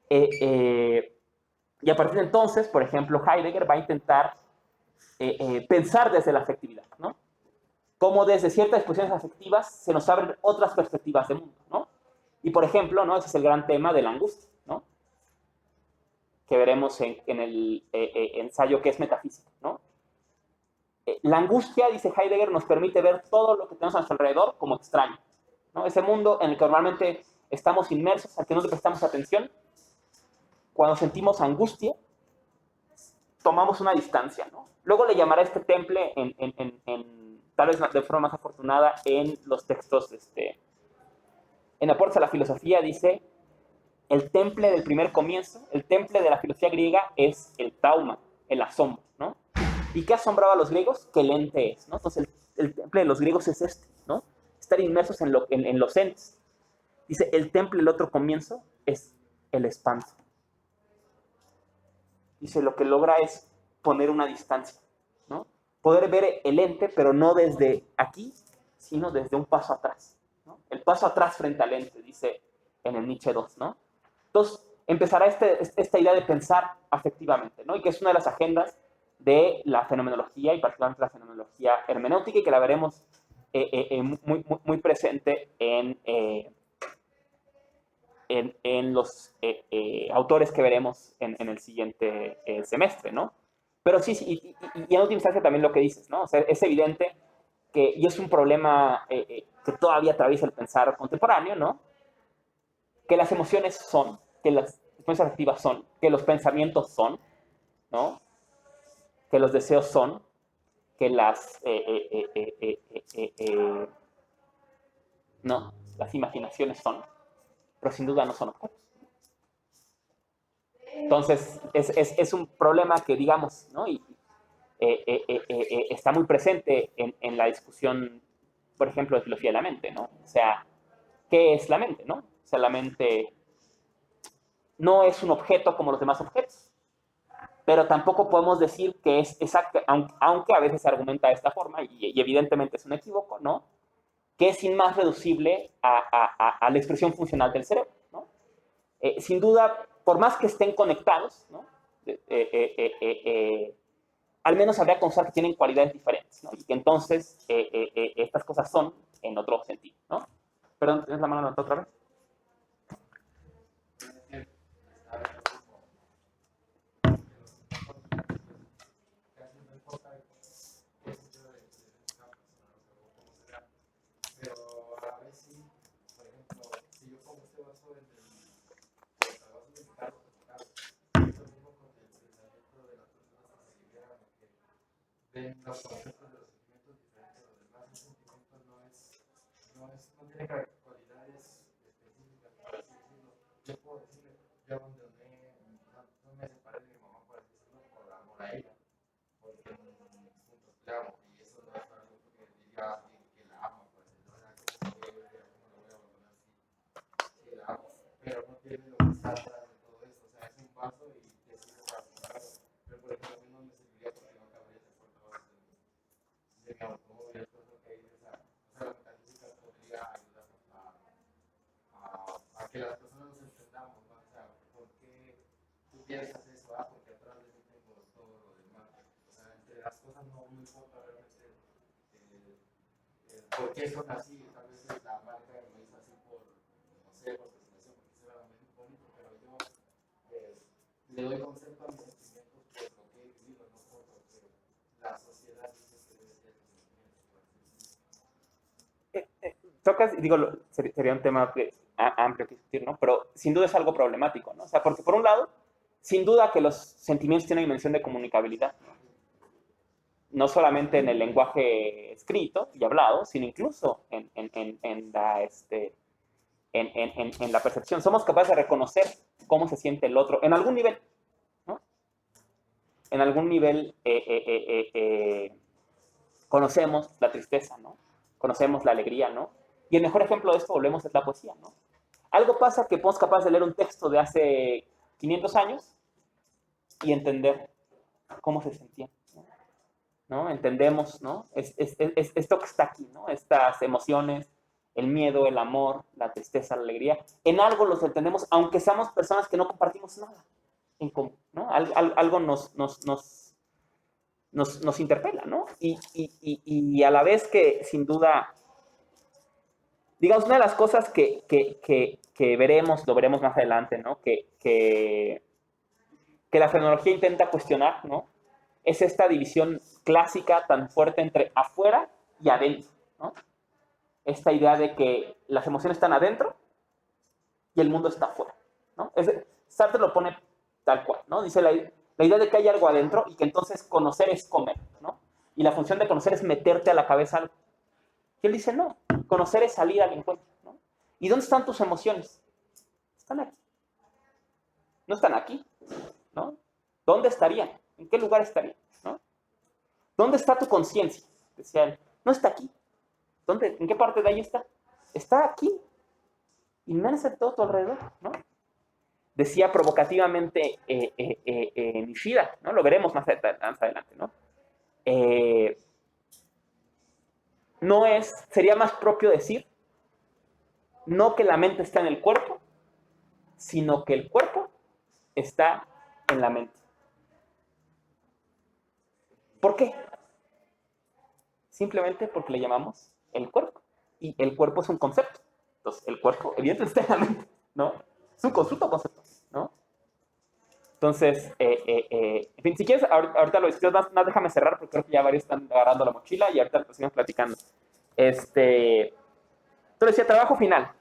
Y a partir de entonces, por ejemplo, Heidegger va a intentar pensar desde la afectividad, ¿no? Cómo desde ciertas expresiones afectivas se nos abren otras perspectivas de mundo, ¿no? Y por ejemplo, ¿no? Ese es el gran tema de la angustia, ¿no? Que veremos en el ensayo que es metafísica, ¿no? La angustia, dice Heidegger, nos permite ver todo lo que tenemos a nuestro alrededor como extraño, ¿no? Ese mundo en el que normalmente estamos inmersos, al que no le prestamos atención, cuando sentimos angustia, tomamos una distancia, ¿no? Luego le llamará este temple, tal vez de forma más afortunada, en los textos, en Aportes a la Filosofía, dice, el temple del primer comienzo, el temple de la filosofía griega es el trauma, el asombro, ¿no? ¿Y qué asombraba a los griegos? Que el ente es, ¿no? Entonces el temple de los griegos es este, ¿no? Estar inmersos en los entes. Dice, el temple, el otro comienzo, es el espanto. Dice, lo que logra es poner una distancia, ¿no? Poder ver el ente, pero no desde aquí, sino desde un paso atrás, ¿no? El paso atrás frente al ente, dice en el Nietzsche 2, ¿no? Entonces, empezará esta idea de pensar afectivamente, ¿no? Y que es una de las agendas de la fenomenología, y particularmente la fenomenología hermenéutica, y que la veremos muy presente en los autores que veremos en el siguiente semestre, ¿no? Pero sí, y en última instancia también lo que dices, ¿no? O sea, es evidente que, y es un problema que todavía atraviesa el pensar contemporáneo, ¿no? Que las emociones son, que las experiencias afectivas son, que los pensamientos son, ¿no? Que los deseos son, que no, las imaginaciones son, pero sin duda no son objetos. Entonces, es un problema que, digamos, ¿no? Y está muy presente en la discusión, por ejemplo, de filosofía de la mente, ¿no? O sea, ¿qué es la mente, no? O sea, la mente no es un objeto como los demás objetos, pero tampoco podemos decir que es exacto, aunque a veces se argumenta de esta forma, y evidentemente es un equívoco, ¿no? Que es sin más reducible a la expresión funcional del cerebro, ¿no? Sin duda, por más que estén conectados, ¿no? Al menos habría que considerar que tienen cualidades diferentes, ¿no? Y que entonces estas cosas son en otro sentido, ¿no? Perdón, ¿tienes la mano levantada otra vez? Pero a ver si, por ejemplo, si yo pongo este vaso en el vaso de mi carro, es lo mismo con el pensamiento de las personas que se liberan, que ven los conceptos de los sentimientos diferentes a los demás. Un sentimiento no tiene cualidades específicas, por así decirlo. Yo puedo decirle, yo abandoné, no me separé de mi mamá, por así decirlo, por amor a ella, porque juntos peleamos, y eso no es algo que diría alguien que la vaso y decides apuntarlo. Pero por ejemplo, a mí no me serviría porque no cabría el portavasos de mi automóvil. Esto es lo que dices, o sea, la metafísica podría ayudar a que las personas nos entendamos, ¿no? O sea, ¿por qué tú piensas eso? Porque atrás de mí tengo todo lo demás. O sea, entre las cosas no importa realmente por qué son así. Tal vez la marca lo hizo así por, no sé, por presentación, porque se vea bonito, pero yo le doy concepto a mis sentimientos por lo que he vivido, no por lo que la sociedad dice que debe ser mis sentimientos. Tocas, digo, sería un tema amplio que discutir, ¿no? Pero sin duda es algo problemático, ¿no? O sea, porque por un lado, sin duda que los sentimientos tienen dimensión de comunicabilidad, ¿no? No solamente en el lenguaje escrito y hablado, sino incluso en la percepción. Somos capaces de reconocer cómo se siente el otro en algún nivel, ¿no? En algún nivel conocemos la tristeza, ¿no? Conocemos la alegría, ¿no? Y el mejor ejemplo de esto, volvemos, es la poesía, ¿no? Algo pasa que somos capaces de leer un texto de hace 500 años y entender cómo se sentía, ¿no? Entendemos, ¿no? Es esto que está aquí, ¿no? Estas emociones, el miedo, el amor, la tristeza, la alegría. En algo los entendemos, aunque seamos personas que no compartimos nada en común, ¿no? Algo nos interpela, ¿no? Y a la vez que, sin duda, digamos, una de las cosas que veremos, lo veremos más adelante, ¿no? Que la tecnología intenta cuestionar, ¿no? Es esta división clásica tan fuerte entre afuera y adentro, ¿no? Esta idea de que las emociones están adentro y el mundo está afuera, ¿no? Sartre lo pone tal cual, ¿no? Dice la idea de que hay algo adentro y que entonces conocer es comer, ¿no? Y la función de conocer es meterte a la cabeza algo. Y él dice, no, conocer es salir al encuentro, ¿no? ¿Y dónde están tus emociones? Están aquí. No están aquí, ¿no? ¿Dónde estarían? ¿En qué lugar estarían? ¿No? ¿Dónde está tu conciencia? Decía él, no está aquí. ¿Dónde? ¿En qué parte de ahí está? Está aquí, inmersa en todo tu alrededor, ¿no? Decía provocativamente Nishida, ¿no? Lo veremos más adelante, ¿no? Sería más propio decir, no que la mente está en el cuerpo, sino que el cuerpo está en la mente. ¿Por qué? Simplemente porque le llamamos el cuerpo. Y el cuerpo es un concepto. Entonces, el cuerpo, evidentemente, está en la mente, ¿no? Es un constructo concepto, ¿no? Entonces, en fin, si quieres, ahorita lo discutimos más, déjame cerrar porque creo que ya varios están agarrando la mochila y ahorita lo seguimos platicando. Entonces decía, trabajo final.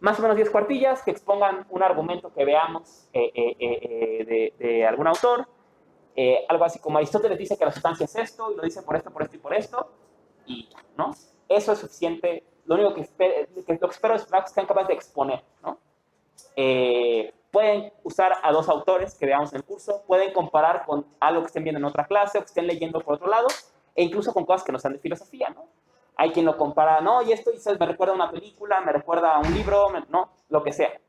Más o menos 10 cuartillas que expongan un argumento que veamos de algún autor. Algo así como Aristóteles dice que la sustancia es esto, y lo dice por esto, por esto y por esto, y ya, ¿no? Eso es suficiente. Lo único que espero es que sean capaces de exponer, ¿no? Pueden usar a dos autores que veamos en el curso, pueden comparar con algo que estén viendo en otra clase o que estén leyendo por otro lado, e incluso con cosas que no sean de filosofía, ¿no? Hay quien lo compara, no, y esto me recuerda a una película, me recuerda a un libro, no, lo que sea.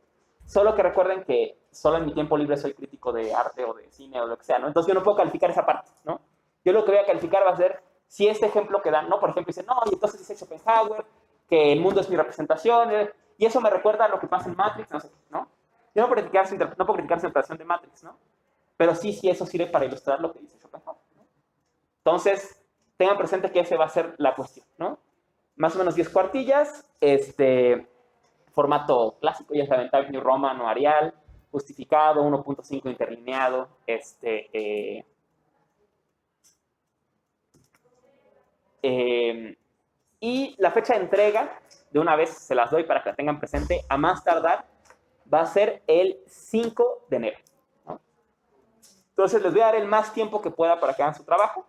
Solo que recuerden que solo en mi tiempo libre soy crítico de arte o de cine o lo que sea, ¿no? Entonces yo no puedo calificar esa parte, ¿no? Yo lo que voy a calificar va a ser si ese ejemplo que dan, ¿no? Por ejemplo, dice, no, y entonces dice Schopenhauer que el mundo es mi representación, y eso me recuerda a lo que pasa en Matrix, no sé qué, ¿no? Yo no puedo criticar su interpretación de Matrix, ¿no? Pero sí eso sirve para ilustrar lo que dice Schopenhauer, ¿no? Entonces, tengan presente que esa va a ser la cuestión, ¿no? Más o menos 10 cuartillas, formato clásico, ya saben, Times New Roman o Arial, justificado, 1.5 interlineado, y la fecha de entrega, de una vez se las doy para que la tengan presente, a más tardar, va a ser el 5 de enero, ¿no? Entonces les voy a dar el más tiempo que pueda para que hagan su trabajo,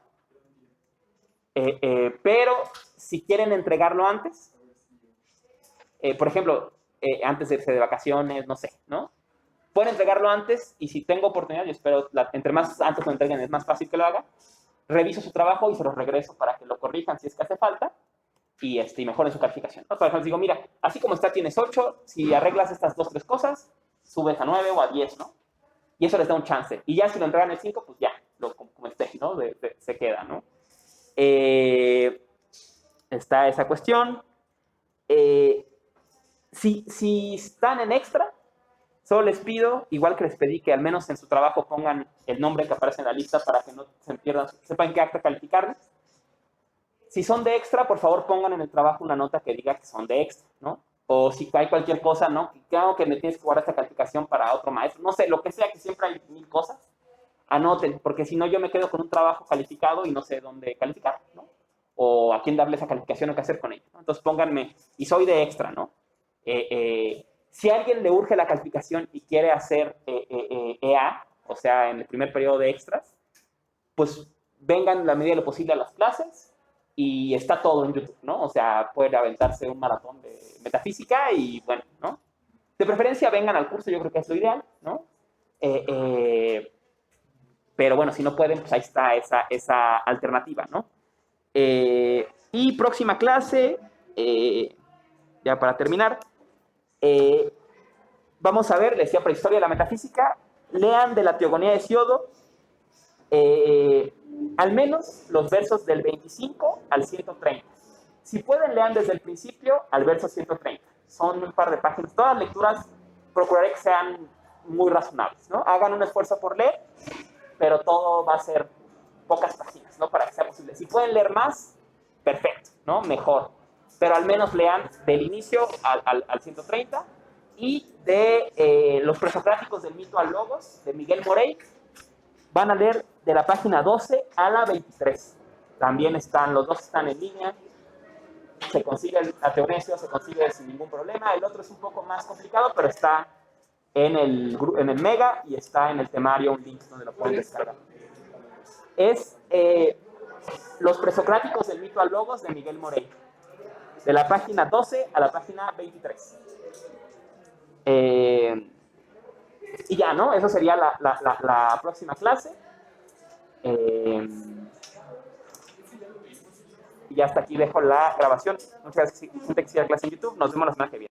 pero si quieren entregarlo antes, por ejemplo, antes de irse de vacaciones, no sé, ¿no? Pueden entregarlo antes y si tengo oportunidad, yo espero, entre más antes lo entreguen es más fácil que lo haga, reviso su trabajo y se los regreso para que lo corrijan si es que hace falta y mejoren su calificación, ¿no? Por ejemplo, digo, mira, así como está tienes 8, si arreglas estas 2, 3 cosas, subes a 9 o a 10, ¿no? Y eso les da un chance. Y ya si lo entregan el 5, pues ya, como esté, ¿no? Se queda, ¿no? Está esa cuestión. Si están en extra, solo les pido, igual que les pedí, que al menos en su trabajo pongan el nombre que aparece en la lista para que no se pierdan, sepan qué acta calificarles. Si son de extra, por favor pongan en el trabajo una nota que diga que son de extra, ¿no? O si hay cualquier cosa, ¿no? Claro que me tienes que guardar esta calificación para otro maestro. No sé, lo que sea, que siempre hay 1000 cosas. Anoten, porque si no yo me quedo con un trabajo calificado y no sé dónde calificar, ¿no? O a quién darle esa calificación o qué hacer con ella, ¿no? Entonces pónganme, y soy de extra, ¿no? Si a alguien le urge la calificación y quiere hacer EA, o sea, en el primer periodo de extras, pues vengan en la medida de lo posible a las clases y está todo en YouTube, ¿no? O sea, pueden aventarse un maratón de metafísica y bueno, ¿no? De preferencia vengan al curso, yo creo que es lo ideal, ¿no? Pero bueno, si no pueden, pues ahí está esa alternativa, ¿no? Y próxima clase, ya para terminar, vamos a ver, les decía prehistoria de la metafísica, lean de la Teogonía de Siodo, al menos los versos del 25 al 130. Si pueden, lean desde el principio al verso 130. Son un par de páginas. Todas las lecturas procuraré que sean muy razonables, ¿no? Hagan un esfuerzo por leer, pero todo va a ser pocas páginas, ¿no? Para que sea posible. Si pueden leer más, perfecto, ¿no? Mejor. Pero al menos lean del inicio al 130 y de los presocráticos del mito al logos de Miguel Morey. Van a leer de la página 12 a la 23. También están, los dos están en línea. Se consigue, la teoría se consigue sin ningún problema. El otro es un poco más complicado, pero está en el Mega y está en el temario un link donde lo pueden descargar. Es los presocráticos del mito al logos de Miguel Morey. De la página 12 a la página 23. Y ya, ¿no? Eso sería la próxima clase. Y ya hasta aquí dejo la grabación. Muchas gracias, gente que sigue la clase en YouTube. Nos vemos la semana que viene.